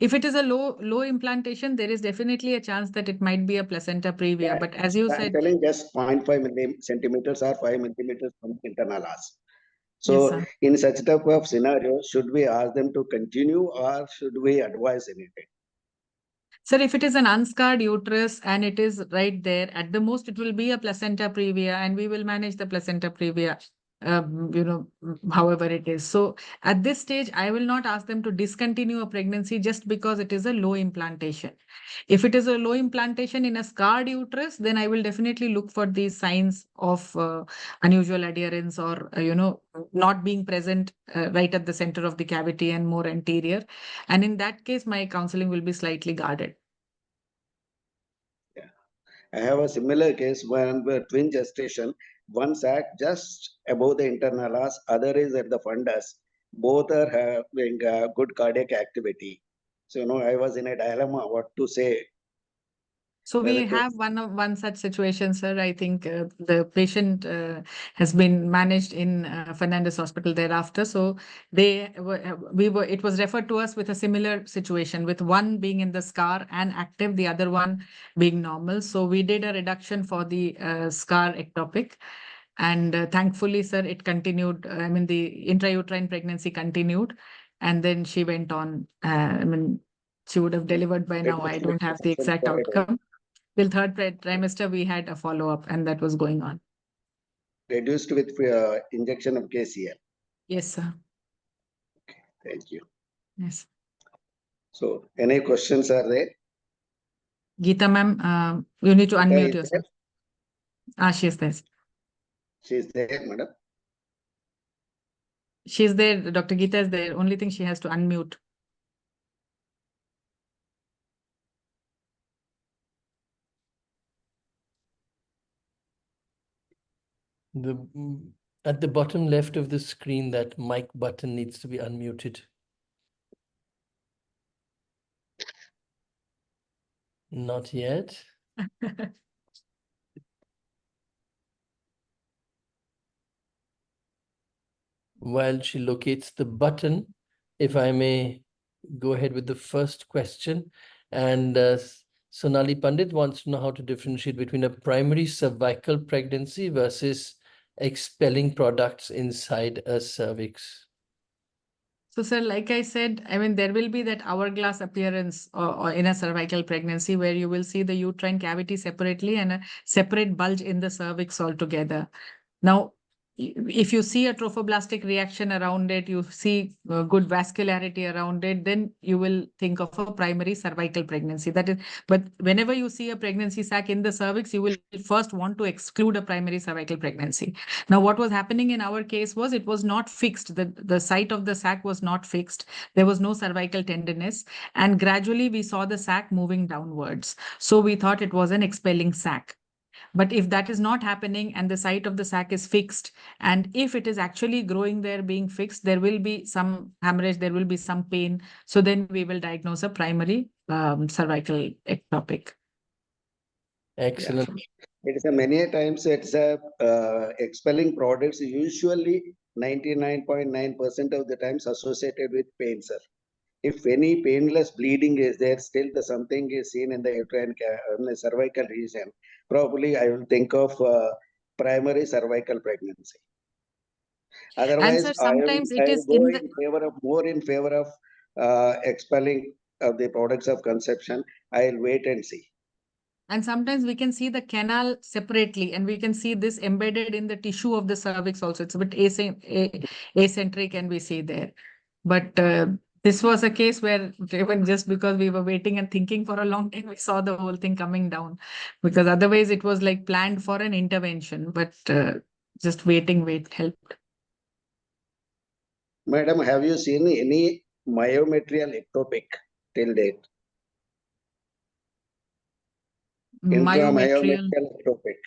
If it is a low implantation, there is definitely a chance that it might be a placenta previa. Yeah, But as you I'm said, telling just 0.5 centimeters or 5 millimeters from internal os. yes, So sir. in such type of scenario, should we ask them to continue or should we advise anything? Sir, if it is an unscarred uterus and it is right there, at the most it will be a placenta previa, and we will manage the placenta previa, however it is. So at this stage, I will not ask them to discontinue a pregnancy just because it is a low implantation. If it is a low implantation in a scarred uterus, then I will definitely look for these signs of unusual adherence, or, not being present right at the center of the cavity and more anterior. And in that case, my counseling will be slightly guarded. Yeah, I have a similar case when the twin gestation, one sac just above the internal os, other is at the fundus. Both are having good cardiac activity. So, I was in a dilemma what to say. So we Whether to have one such situation, sir. I think the patient has been managed in Fernandez Hospital thereafter. So it was referred to us with a similar situation, with one being in the scar and active, the other one being normal. So we did a reduction for the scar ectopic. And thankfully, sir, it continued. The intrauterine pregnancy continued. And then she went on. She would have delivered by now. I don't have the exact outcome. Till third trimester, we had a follow-up, and that was going on. reduced with injection of KCL. Yes, sir. Thank you. Yes. So, any questions are there? Geeta ma'am, you need to Geeta unmute is yourself. there? She is there. She is there, madam. She's there. Dr. Geeta is there. Only thing, she has to unmute. At the bottom left of the screen, that mic button needs to be unmuted. Not yet. While she locates the button, if I may go ahead with the first question. And Sonali Pandit wants to know how to differentiate between a primary cervical pregnancy versus expelling products inside a cervix. So, sir, like I said, there will be that hourglass appearance or in a cervical pregnancy, where you will see the uterine cavity separately and a separate bulge in the cervix altogether. Now, if you see a trophoblastic reaction around it, you see good vascularity around it, then you will think of a primary cervical pregnancy. That is, but whenever you see a pregnancy sac in the cervix, you will first want to exclude a primary cervical pregnancy. Now, what was happening in our case was it was not fixed. The site of the sac was not fixed. There was no cervical tenderness. And gradually we saw the sac moving downwards. So we thought it was an expelling sac. But if that is not happening and the site of the sac is fixed, and if it is actually growing there being fixed, there will be some hemorrhage, there will be some pain. So then we will diagnose a primary cervical ectopic. Excellent. Yeah. It is many times it's a expelling products, usually 99.9% of the times associated with pain, sir. If any painless bleeding is there, still something is seen in the uterine cervical region, probably I will think of primary cervical pregnancy. Otherwise, Sir, I sometimes it will is go more in favor of expelling the products of conception. I'll wait and see. And sometimes we can see the canal separately, and we can see this embedded in the tissue of the cervix also. It's a bit acentric, and we see there. But This was a case where even just because we were waiting and thinking for a long time, we saw the whole thing coming down. Because otherwise it was like planned for an intervention, but just wait helped. Madam, have you seen any myometrial ectopic till date? Myometrial, Intramyometrial ectopic.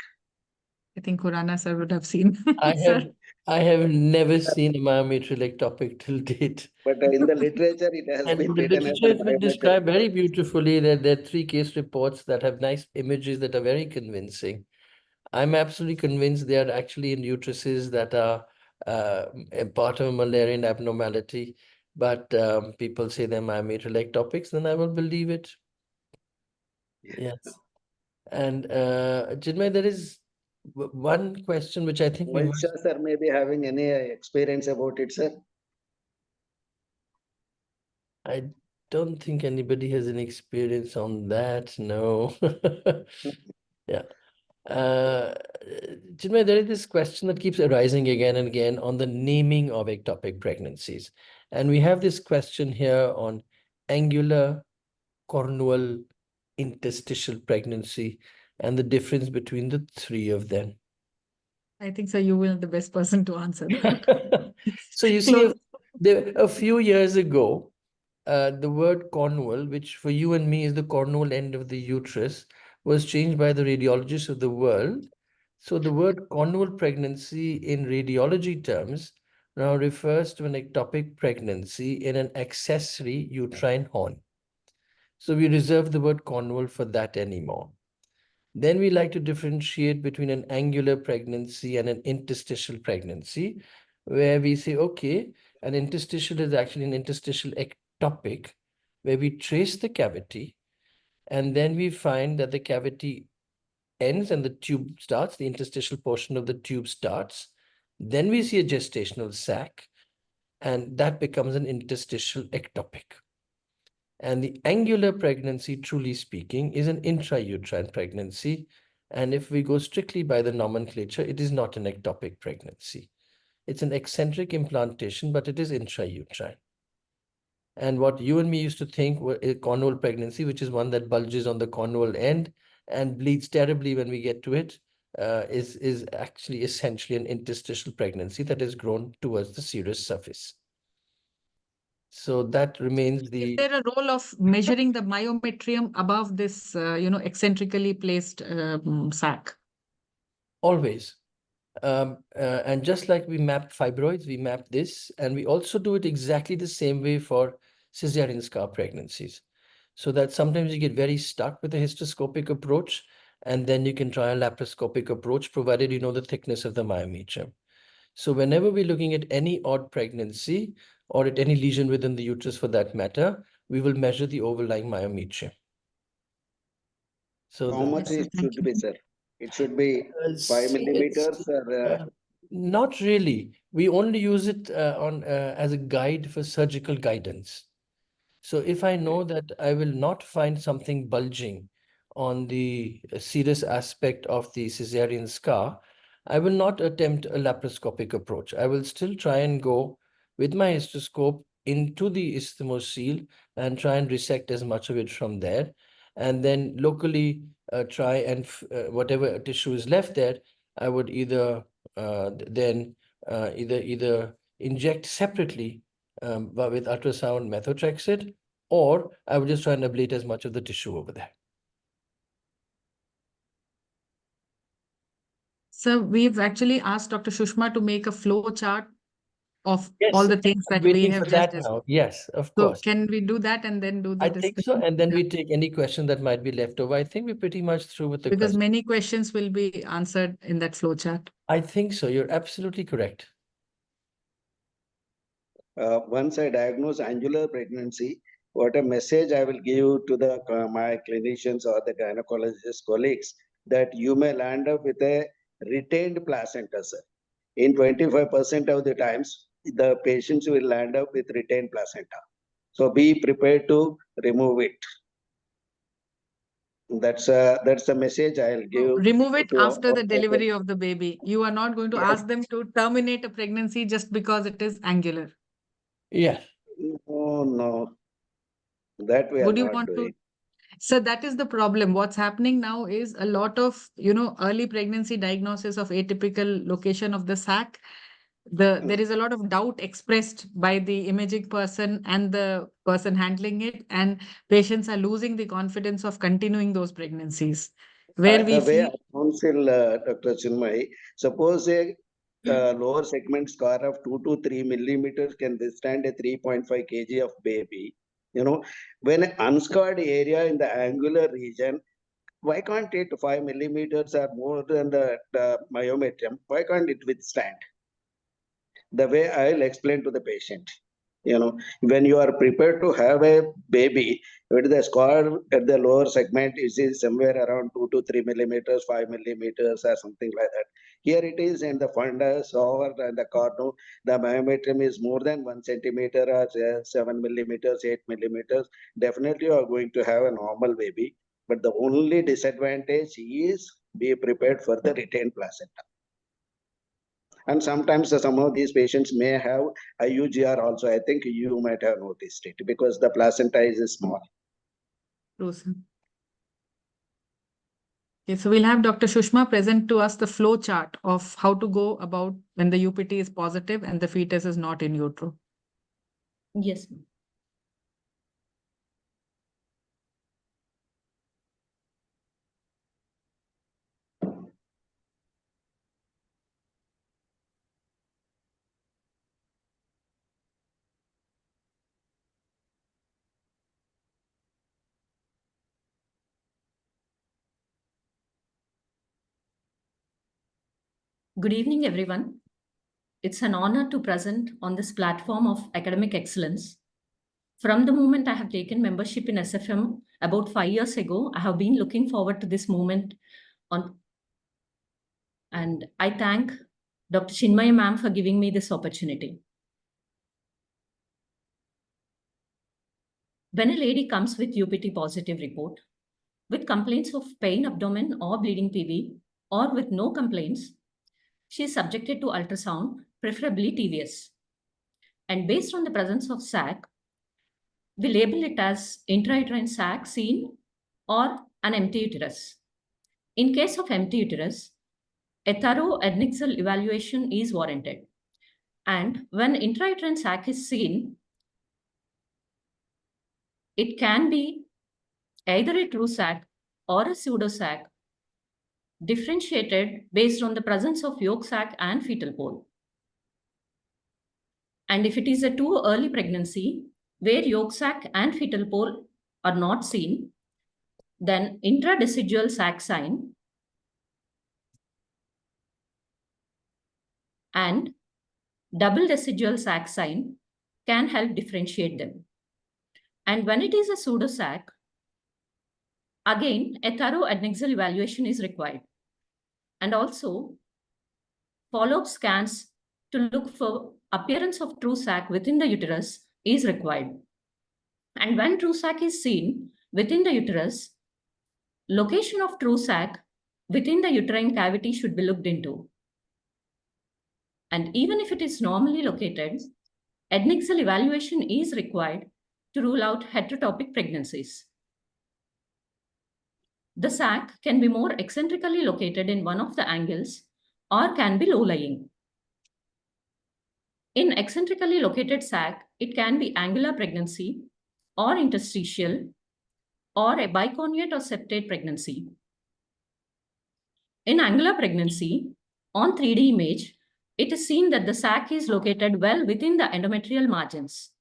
I think Khurana sir would have seen. Sir. I have never seen a myometrial ectopic till date. But in the literature, it has And been the written as literature a has been myometrial described very ectopic. beautifully. There are 3 case reports that have nice images that are very convincing. I'm absolutely convinced they are actually in uteruses that are a part of a Mullerian abnormality. But people say they're myometrial ectopics, then I will believe it. Yes. And Chinmay, there is one question which I think we must. Vaishya sir may be having any experience about it, sir. I don't think anybody has any experience on that. No. Yeah. Chinmay, there is this question that keeps arising again and again on the naming of ectopic pregnancies. And we have this question here on angular, cornual, interstitial pregnancy and the difference between the 3 of them. I think so. You will be the best person to answer that. So you see, a few years ago, the word cornual, which for you and me is the cornual end of the uterus, was changed by the radiologists of the world. So the word cornual pregnancy in radiology terms now refers to an ectopic pregnancy in an accessory uterine horn. So we reserve the word cornual for that anymore. Then we like to differentiate between an angular pregnancy and an interstitial pregnancy, where we say, okay, an interstitial is actually an interstitial ectopic, where we trace the cavity, and then we find that the cavity ends and the tube starts, the interstitial portion of the tube starts. Then we see a gestational sac, and that becomes an interstitial ectopic. And the angular pregnancy, truly speaking, is an intrauterine pregnancy. And if we go strictly by the nomenclature, it is not an ectopic pregnancy. It's an eccentric implantation, but it is intrauterine. And what you and me used to think were a cornual pregnancy, which is one that bulges on the cornual end and bleeds terribly when we get to it, is actually essentially an interstitial pregnancy that has grown towards the serous surface. So that remains the. Is there a role of measuring the myometrium above this, eccentrically placed sac? Always. And just like we map fibroids, we map this, and we also do it exactly the same way for cesarean scar pregnancies. So that sometimes you get very stuck with a hysteroscopic approach, and then you can try a laparoscopic approach, provided you know the thickness of the myometrium. So whenever we're looking at any odd pregnancy or at any lesion within the uterus for that matter, we will measure the overlying myometrium. So how much it should be, sir? It should be 5 millimeters or not really. We only use it as a guide for surgical guidance. So if I know that I will not find something bulging on the serous aspect of the cesarean scar, I will not attempt a laparoscopic approach. I will still try and go with my hysteroscope into the isthmocele and try and resect as much of it from there. And then locally try and whatever tissue is left there, I would either either inject separately with ultrasound methotrexate, or I would just try and ablate as much of the tissue over there. So we've actually asked Dr. Shushma to make a flow chart of Yes, all the things that we waiting have for just that discussed. now. Yes, of So course. can we do that and then do the I think so, discussion? and then Yeah. we take any question that might be left over. I think we're pretty much through with the Because question. many questions will be answered in that flow chart. I think so. You're absolutely correct. once I diagnose angular pregnancy, what a message I will give to the my clinicians or the gynecologist colleagues, that you may land up with a retained placenta, sir. In 25% of the times, the patients will land up with retained placenta. So be prepared to remove it. That's a message I'll give. Remove it to after all the the- delivery of the baby. You are not going to Yes. ask them to terminate a pregnancy just because it is angular. Yes. Oh, no. That we are Would you not want doing. to? So that is the problem. What's happening now is a lot of, early pregnancy diagnosis of atypical location of the sac. There is a lot of doubt expressed by the imaging person and the person handling it, and patients are losing the confidence of continuing those pregnancies. Where we The way feel I counsel Dr. Chinmay, suppose a lower segment scar of 2 to 3 millimeters can withstand a 3.5 kg of baby. When an unscarred area in the angular region, why can't it 5 millimeters or more than the myometrium? Why can't it withstand? The way I'll explain to the patient. When you are prepared to have a baby, with the scar at the lower segment is somewhere around 2 to 3 millimeters, 5 millimeters, or something like that. Here it is in the fundus or in the cornu, the myometrium is more than 1 centimeter or 7 millimeters, 8 millimeters. Definitely you are going to have a normal baby. But the only disadvantage is be prepared for the retained placenta. And sometimes some of these patients may have IUGR also. I think you might have noticed it because the placenta is small. frozen. Okay, so we'll have Dr. Shushma present to us the flow chart of how to go about when the UPT is positive and the fetus is not in utero. Yes, ma'am. Good evening, everyone. It's an honor to present on this platform of academic excellence. From the moment I have taken membership in SFM about 5 years ago, I have been looking forward to this moment and I thank Dr. Chinmay ma'am for giving me this opportunity. When a lady comes with UPT positive report, with complaints of pain abdomen or bleeding PV, or with no complaints, she is subjected to ultrasound, preferably TVS. And based on the presence of sac, we label it as intrauterine sac seen or an empty uterus. In case of empty uterus, a thorough adnexal evaluation is warranted. And when intrauterine sac is seen, it can be either a true sac or a pseudo sac, differentiated based on the presence of yolk sac and fetal pole. And if it is a too early pregnancy, where yolk sac and fetal pole are not seen, then intradecidual sac sign and double decidual sac sign can help differentiate them. And when it is a pseudo sac, again, a thorough adnexal evaluation is required. And also, follow-up scans to look for appearance of true sac within the uterus is required. And when true sac is seen within the uterus, location of true sac within the uterine cavity should be looked into. And even if it is normally located, adnexal evaluation is required to rule out heterotopic pregnancies. The sac can be more eccentrically located in one of the angles or can be low-lying. In eccentrically located sac, it can be angular pregnancy or interstitial or a biconjugate or septate pregnancy. In angular pregnancy, on 3D image, it is seen that the sac is located well within the endometrial margins.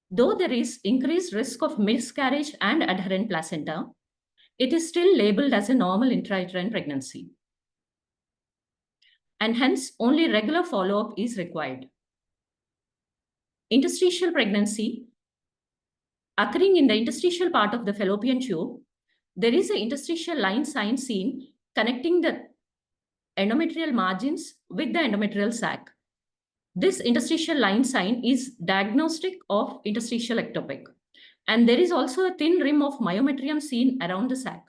Though there is increased risk of miscarriage and adherent placenta, it is still labeled as a normal intrauterine pregnancy. And hence, only regular follow-up is required. Interstitial pregnancy, occurring in the interstitial part of the fallopian tube, there is an interstitial line sign seen connecting the endometrial margins with the endometrial sac. This interstitial line sign is diagnostic of interstitial ectopic. And there is also a thin rim of myometrium seen around the sac.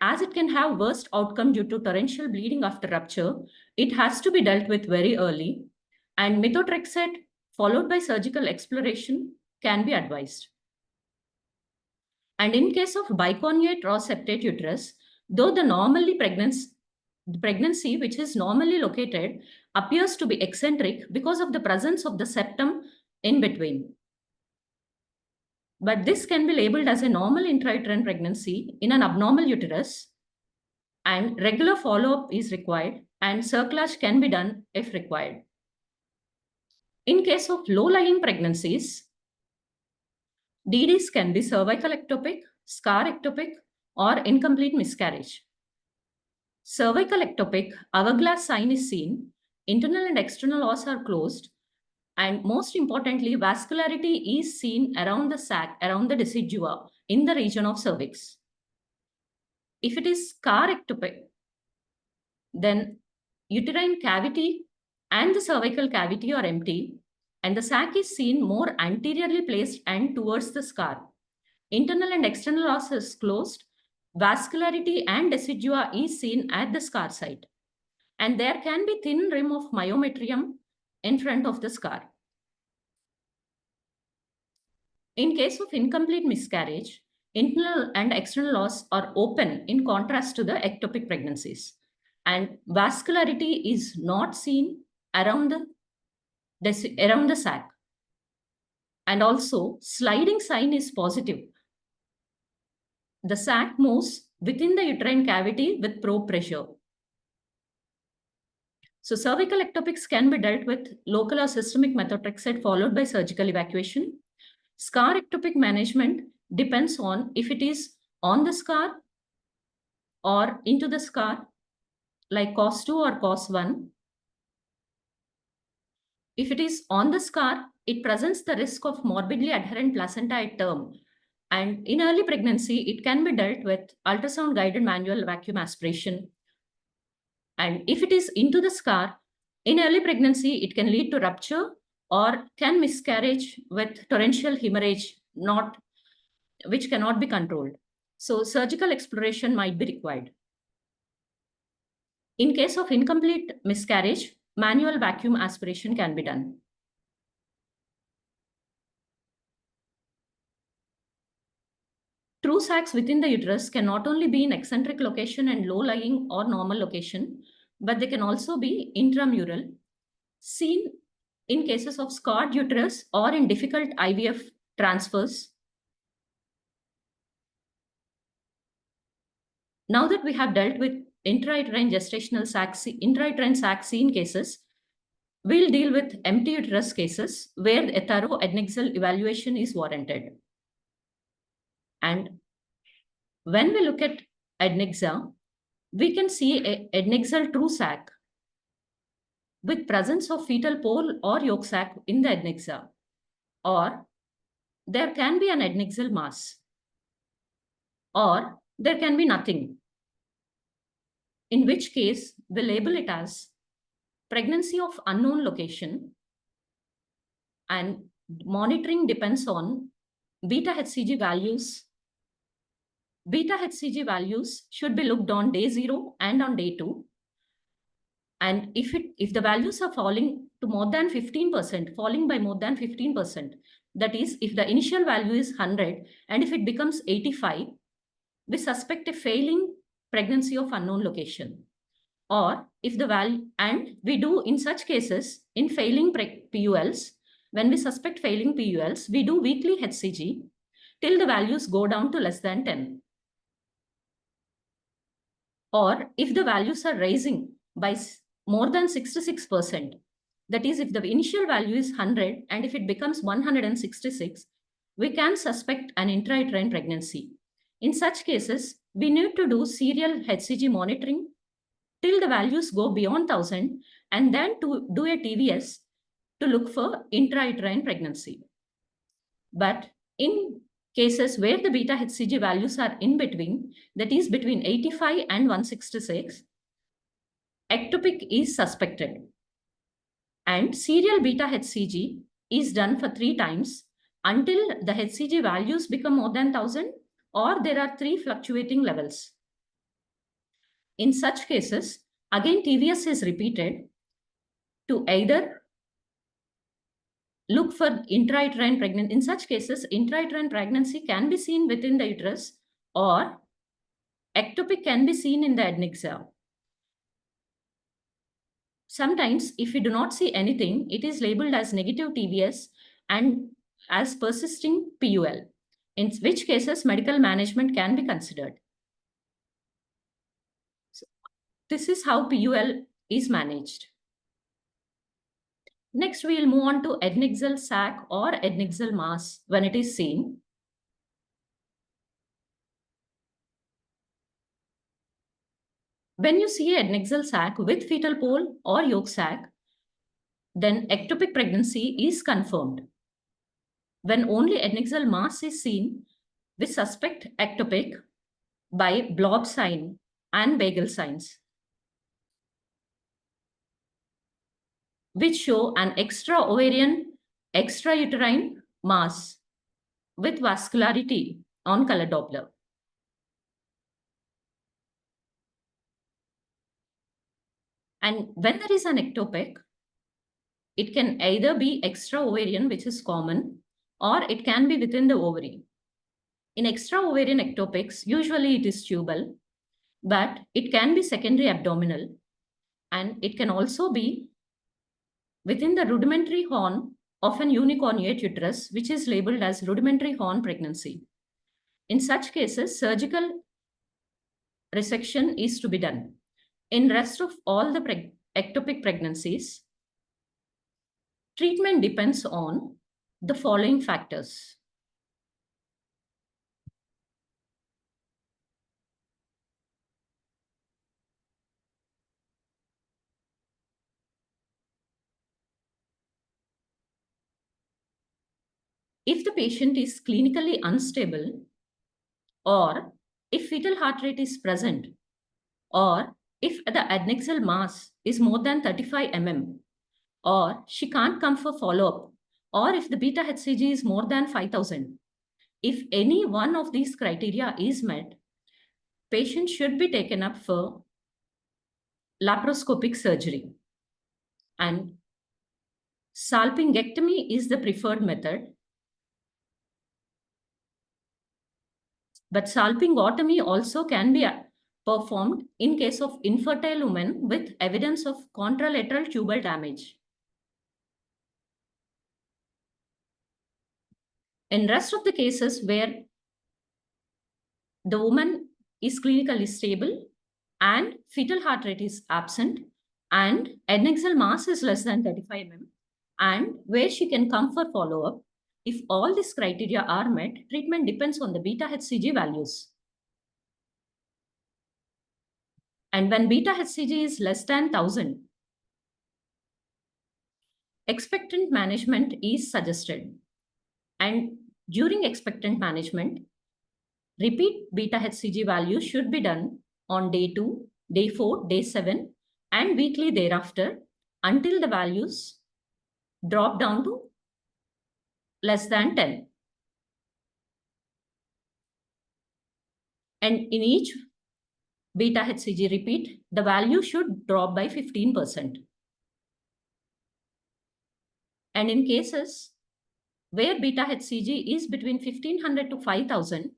As it can have worst outcome due to torrential bleeding after rupture, it has to be dealt with very early. And methotrexate followed by surgical exploration can be advised. And in case of biconjugate raw septate uterus, though the pregnancy which is normally located appears to be eccentric because of the presence of the septum in between. But this can be labeled as a normal intrauterine pregnancy in an abnormal uterus, and regular follow-up is required, and cerclage can be done if required. In case of low-lying pregnancies, DDs can be cervical ectopic, scar ectopic, or incomplete miscarriage. Cervical ectopic, hourglass sign is seen, internal and external os are closed, and most importantly, vascularity is seen around the sac, around the decidua, in the region of cervix. If it is scar ectopic, then uterine cavity and the cervical cavity are empty, and the sac is seen more anteriorly placed and towards the scar. Internal and external os is closed. Vascularity and decidua is seen at the scar site. And there can be thin rim of myometrium in front of the scar. In case of incomplete miscarriage, internal and external os are open in contrast to the ectopic pregnancies. And vascularity is not seen around the sac. And also, sliding sign is positive. The sac moves within the uterine cavity with probe pressure. So cervical ectopics can be dealt with local or systemic methotrexate followed by surgical evacuation. Scar ectopic management depends on if it is on the scar or into the scar, like cos 2 or cos 1. If it is on the scar, it presents the risk of morbidly adherent placenta at term. And in early pregnancy, it can be dealt with ultrasound-guided manual vacuum aspiration. And if it is into the scar, in early pregnancy, it can lead to rupture or can miscarriage with torrential hemorrhage, which cannot be controlled. So surgical exploration might be required. In case of incomplete miscarriage, manual vacuum aspiration can be done. True sacs within the uterus can not only be in eccentric location and low-lying or normal location, but they can also be intramural, seen in cases of scarred uterus or in difficult IVF transfers. Now that we have dealt with intrauterine gestational intrauterine sac seen cases, we'll deal with empty uterus cases where a thorough adnexal evaluation is warranted. And when we look at adnexa, we can see an adnexal true sac with presence of fetal pole or yolk sac in the adnexa, or there can be an adnexal mass, or there can be nothing, in which case we label it as pregnancy of unknown location, and monitoring depends on beta HCG values. Beta HCG values should be looked on day 0 and on day 2. And if the values are falling to more than 15%, falling by more than 15%, that is, if the initial value is 100 and if it becomes 85, we suspect a failing pregnancy of unknown location. Or if the value, and we do in such cases, in failing PULs, when we suspect failing PULs, we do weekly HCG till the values go down to less than 10. Or if the values are rising by more than 66%, that is, if the initial value is 100 and if it becomes 166, we can suspect an intrauterine pregnancy. In such cases, we need to do serial HCG monitoring till the values go beyond 1000 and then to do a TVS to look for intrauterine pregnancy. But in cases where the beta HCG values are in between, that is between 85 and 166, ectopic is suspected. And serial beta HCG is done for 3 times until the HCG values become more than 1000 or there are 3 fluctuating levels. In such cases, again TVS is repeated to either look for intrauterine pregnancy. In such cases, intrauterine pregnancy can be seen within the uterus, or ectopic can be seen in the adnexa. Sometimes, if we do not see anything, it is labeled as negative TVS and as persisting PUL, in which cases medical management can be considered. So, this is how PUL is managed. Next, we will move on to adnexal sac or adnexal mass when it is seen. When you see adnexal sac with fetal pole or yolk sac, then ectopic pregnancy is confirmed. When only adnexal mass is seen, we suspect ectopic by blob sign and bagel signs, which show an extra-ovarian, extrauterine mass with vascularity on color Doppler. And when there is an ectopic, it can either be extra-ovarian, which is common, or it can be within the ovary. In extra-ovarian ectopics, usually it is tubal, but it can be secondary abdominal, and it can also be within the rudimentary horn of an unicornuate uterus, which is labeled as rudimentary horn pregnancy. In such cases, surgical resection is to be done. In rest of all the ectopic pregnancies, treatment depends on the following factors. If the patient is clinically unstable, or if fetal heart rate is present, or if the adnexal mass is more than 35 mm, or she can't come for follow-up, or if the beta HCG is more than 5,000, if any one of these criteria is met, patient should be taken up for laparoscopic surgery. And salpingectomy is the preferred method. But salpingotomy also can be performed in case of infertile women with evidence of contralateral tubal damage. In rest of the cases where the woman is clinically stable and fetal heart rate is absent and adnexal mass is less than 35 mm, and where she can come for follow-up, if all these criteria are met, treatment depends on the beta HCG values. And when beta HCG is less than 1,000, expectant management is suggested. And during expectant management, repeat beta HCG values should be done on day 2, day 4, day 7, and weekly thereafter until the values drop down to less than 10. And in each beta HCG repeat, the value should drop by 15%. And in cases where beta HCG is between 1,500 to 5,000,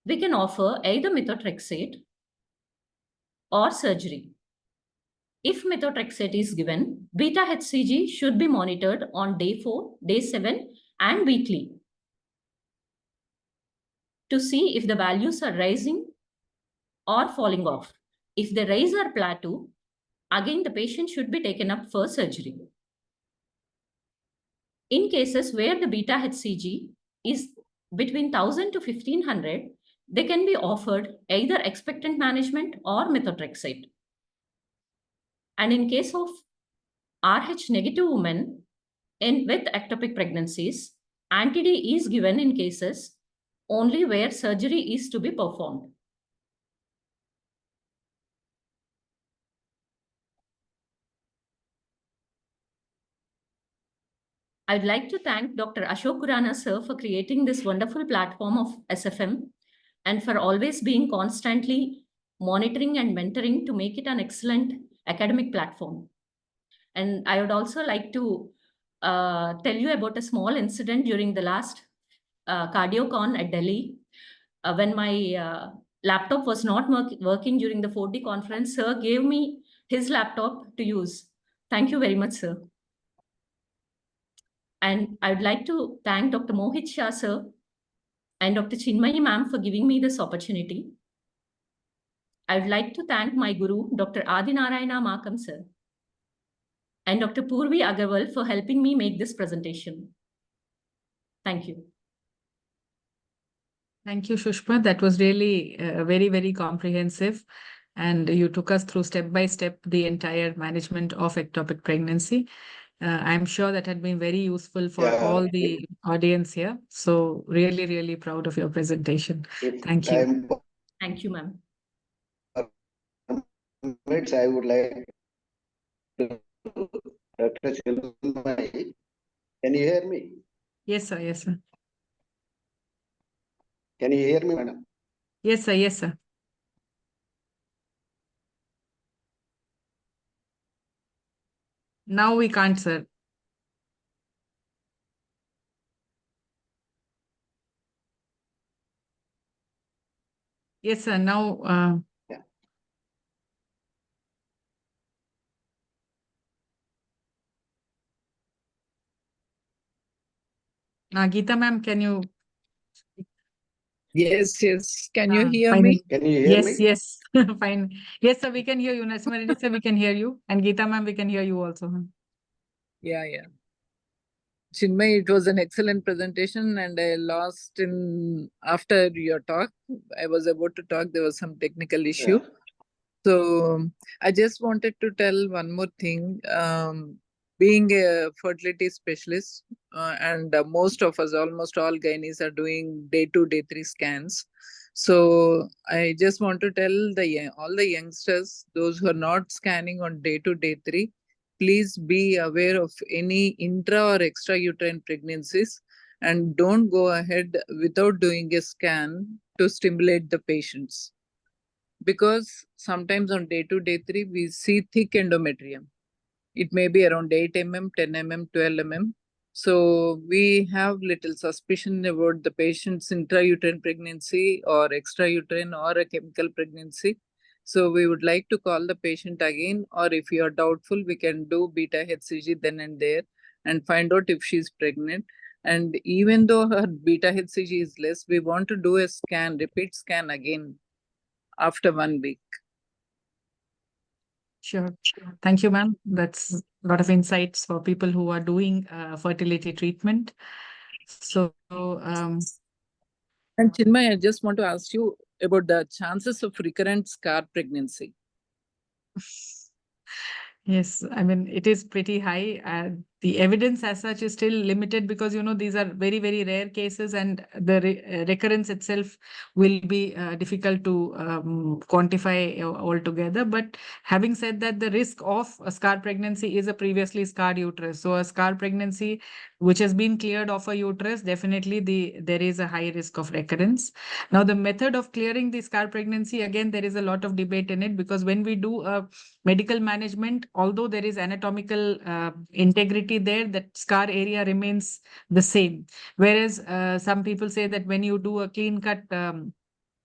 we can offer either methotrexate or surgery. If methotrexate is given, beta HCG should be monitored on day 4, day 7, and weekly to see if the values are rising or falling off. If they rise or plateau, again the patient should be taken up for surgery. In cases where the beta HCG is between 1,000 to 1,500, they can be offered either expectant management or methotrexate. And in case of Rh negative women with ectopic pregnancies, anti-D is given in cases only where surgery is to be performed. I'd like to thank Dr. Ashok Khurana sir for creating this wonderful platform of SFM and for always being constantly monitoring and mentoring to make it an excellent academic platform. And I would also like to tell you about a small incident during the last CardioCon at Delhi. When my laptop was not working during the 4D conference, sir gave me his laptop to use. Thank you very much, sir. And I would like to thank Dr. Mohit Shah, sir, and Dr. Chinmayi ma'am for giving me this opportunity. I would like to thank my guru, Dr. Adinarayana Makam, sir, and Dr. Purvi Agarwal for helping me make this presentation. Thank you. Thank you, Shushma. That was really very, very comprehensive. And you took us through step by step the entire management of ectopic pregnancy. I'm sure that had been very useful for Yeah. all the audience here. So really, really proud of your presentation. If Thank you. time Thank you, ma'am. permits, I would like to Dr. Chinmayi. Can you hear me? Yes, sir. Yes, sir. Can you hear me, madam? Yes, sir. Yes, sir. Now we can't, sir. Yes, sir. Now, Geeta ma'am, can you? Yes, yes. Can you hear Fine. me? Can you hear Yes, me? yes. Fine. Yes, sir, we can hear you. Nasimha Reddy, sir, we can hear you. And Geeta ma'am, we can hear you also. Yeah, yeah. Chinmay, it was an excellent presentation, and I lost in after your talk. I was about to talk, there was some technical issue. Yeah. So I just wanted to tell one more thing. Being a fertility specialist, and most of us, almost all gynaes, are doing day 2, day 3 scans. So I just want to tell all the youngsters, those who are not scanning on day 2, day 3, please be aware of any intra or extrauterine pregnancies, and don't go ahead without doing a scan to stimulate the patients. Because sometimes on day 2, day 3, we see thick endometrium. It may be around 8 mm, 10 mm, 12 mm. So we have little suspicion about the patient's intrauterine pregnancy or extrauterine or a chemical pregnancy. So we would like to call the patient again, or if you are doubtful, we can do beta HCG then and there and find out if she's pregnant. And even though her beta HCG is less, we want to do a scan, repeat scan again after 1 week. Sure. Thank you, ma'am. That's a lot of insights for people who are doing fertility treatment. So, And Chinmay, I just want to ask you about the chances of recurrent scar pregnancy. yes, I mean, it is pretty high. The evidence as such is still limited because, these are very, very rare cases, and the recurrence itself will be difficult to quantify altogether. But having said that, the risk of a scar pregnancy is a previously scarred uterus. So a scar pregnancy which has been cleared of a uterus, definitely there is a high risk of recurrence. Now, the method of clearing the scar pregnancy, again, there is a lot of debate in it, because when we do a medical management, although there is anatomical integrity there, that scar area remains the same. Whereas some people say that when you do a clean cut,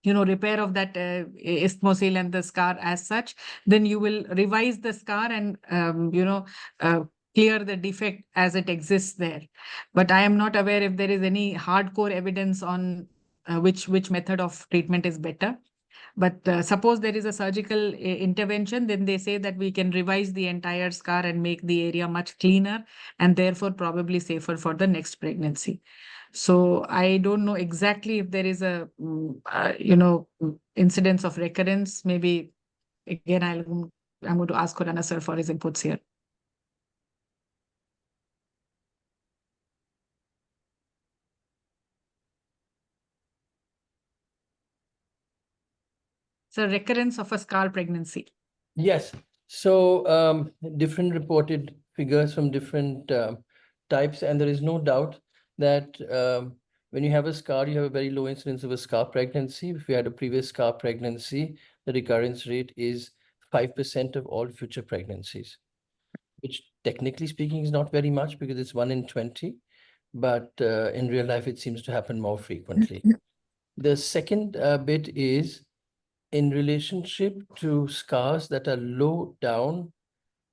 repair of that isthmocele and the scar as such, then you will revise the scar and, clear the defect as it exists there. But I am not aware if there is any hardcore evidence on which method of treatment is better. But suppose there is a surgical intervention, then they say that we can revise the entire scar and make the area much cleaner, and therefore probably safer for the next pregnancy. So I don't know exactly if there is a, incidence of recurrence. Maybe again, I'm going to ask Khurana sir for his inputs here. So recurrence of a scar pregnancy. Yes. So different reported figures from different types, and there is no doubt that when you have a scar, you have a very low incidence of a scar pregnancy. If you had a previous scar pregnancy, the recurrence rate is 5% of all future pregnancies, which technically speaking is not very much because it's 1 in 20, but in real life, it seems to happen more frequently. The second bit is in relationship to scars that are low down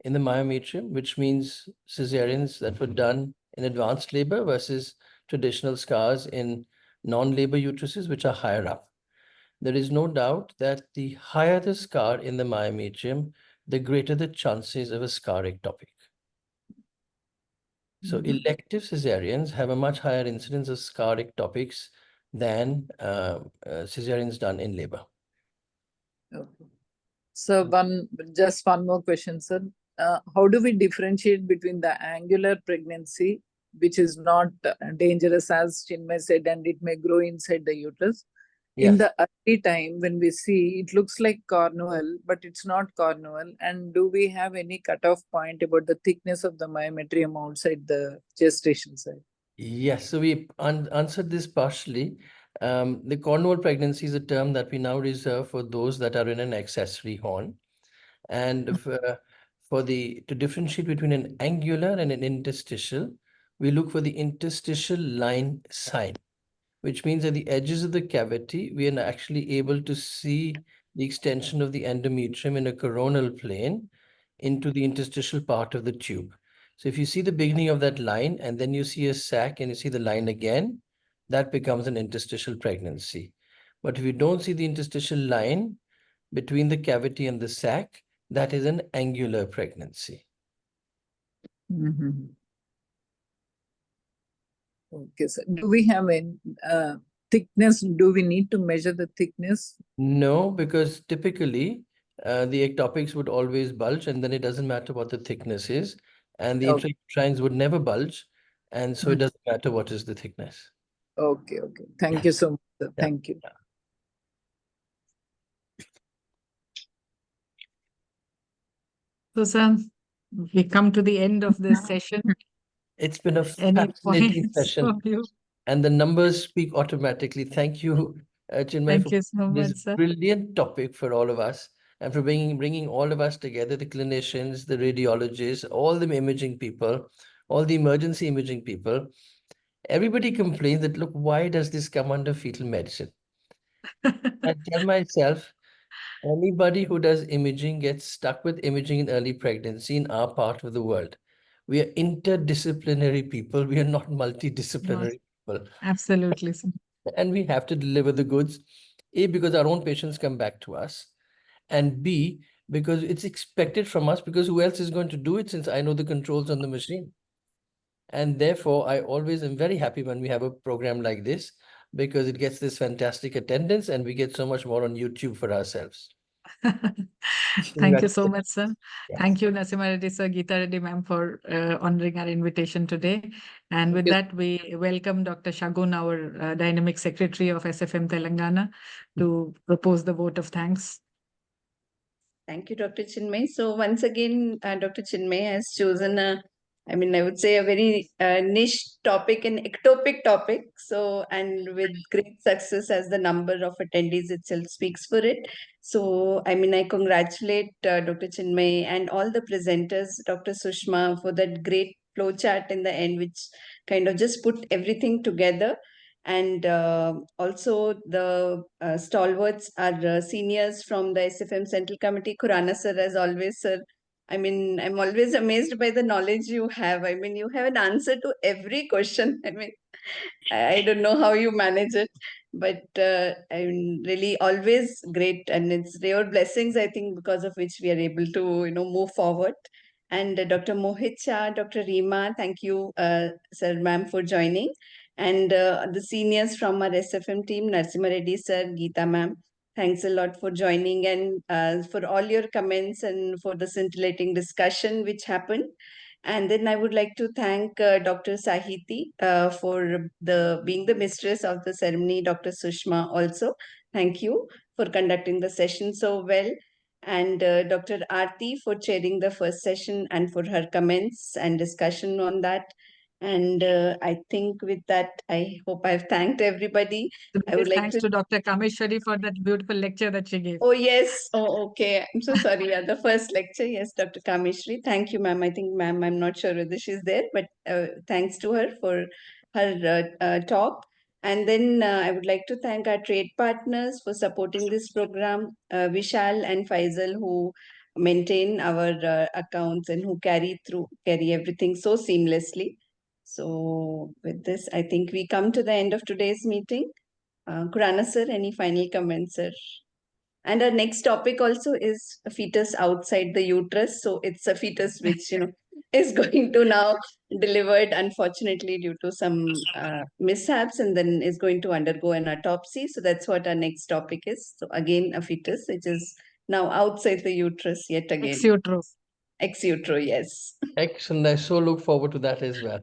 in the myometrium, which means cesareans that were done in advanced labor versus traditional scars in non-labor uteruses, which are higher up. There is no doubt that the higher the scar in the myometrium, the greater the chances of a scar ectopic. So elective cesareans have a much higher incidence of scar ectopics than cesareans done in labor. Okay. So just one more question, sir. How do we differentiate between the angular pregnancy, which is not dangerous, as Chinmay said, and it may grow inside the uterus? In Yes. the early time, when we see, it looks like cornual, but it's not cornual. And do we have any cutoff point about the thickness of the myometrium outside the gestation side? Yes, so we answered this partially. The cornual pregnancy is a term that we now reserve for those that are in an accessory horn. And to differentiate between an angular and an interstitial, we look for the interstitial line sign, which means at the edges of the cavity, we are actually able to see the extension of the endometrium in a coronal plane into the interstitial part of the tube. So if you see the beginning of that line and then you see a sac and you see the line again, that becomes an interstitial pregnancy. But if you don't see the interstitial line between the cavity and the sac, that is an angular pregnancy. Mm-hmm. Okay, so do we have a thickness? Do we need to measure the thickness? No, because typically the ectopics would always bulge, and then it doesn't matter what the thickness is, and the Okay. intrauterines would never bulge, and so it doesn't matter what is the thickness. Okay, okay. Thank you so much, sir. Yeah. Thank you. So, sir, we come to the end of this session. It's been a Any fascinating points session, from you? and the numbers speak automatically. Thank you, Chinmay, Thank for you so much, this sir. brilliant topic for all of us, and for bringing all of us together, the clinicians, the radiologists, all the imaging people, all the emergency imaging people. Everybody complains that, look, why does this come under fetal medicine? I tell myself, anybody who does imaging gets stuck with imaging in early pregnancy in our part of the world. We are interdisciplinary people. We are not multidisciplinary people. Absolutely, sir. And we have to deliver the goods, A, because our own patients come back to us, and B, because it's expected from us, because who else is going to do it since I know the controls on the machine? And therefore, I always am very happy when we have a program like this, because it gets this fantastic attendance and we get so much more on YouTube for ourselves. Thank you so much, sir. Yes. Thank you, Nassima Reddy sir, Geeta Reddy ma'am, for honoring our invitation today. And with that, we welcome Dr. Shagun, our dynamic secretary of SFM Telangana, to propose the vote of thanks. Thank you, Dr. Chinmay. So once again, Dr. Chinmay has chosen I would say a very niche topic, an ectopic topic. So, and with great success, as the number of attendees itself speaks for it. So, I congratulate Dr. Chinmay and all the presenters, Dr. Sushma, for that great flow chart in the end, which kind of just put everything together. And also the stalwarts are seniors from the SFM Central Committee. Khurana sir, as always, sir. I'm always amazed by the knowledge you have. You have an answer to every question. I don't know how you manage it, but really always great. And it's your blessings, I think, because of which we are able to, move forward. And Dr. Mohit Shah, Dr. Reema, thank you, sir, ma'am, for joining. And the seniors from our SFM team, Narsima Reddy sir, Geeta ma'am, thanks a lot for joining and for all your comments and for the scintillating discussion which happened. And then I would like to thank Dr. Sahiti for being the mistress of the ceremony, Dr. Sushma also. Thank you for conducting the session so well. And Dr. Aarti for chairing the first session and for her comments and discussion on that. And I think with that, I hope I've thanked everybody. The I would biggest like thanks to Dr. Kameshwari for that beautiful lecture that she gave. Oh, yes. Oh, okay. I'm so sorry. Yeah, the first lecture. Yes, Dr. Kameshri. Thank you, ma'am. I think, ma'am, I'm not sure whether she's there, but thanks to her for her talk. And then I would like to thank our trade partners for supporting this program, Vishal and Faisal, who maintain our accounts and who carry everything so seamlessly. So with this, I think we come to the end of today's meeting. Khurana sir, any final comments, sir? And our next topic also is a fetus outside the uterus. So it's a fetus which, is going to now delivered, unfortunately, due to some mishaps, and then is going to undergo an autopsy. So that's what our next topic is. So again, a fetus which is now outside the uterus yet again. Ex utero. Ex utero, yes. Excellent. I so look forward to that as well.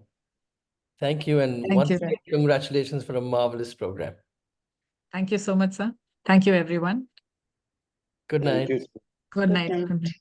Thank you. And Thank once you. again, congratulations for a marvelous program. Thank you so much, sir. Thank you, everyone. Good night. Thank you. Good night. night. Good night.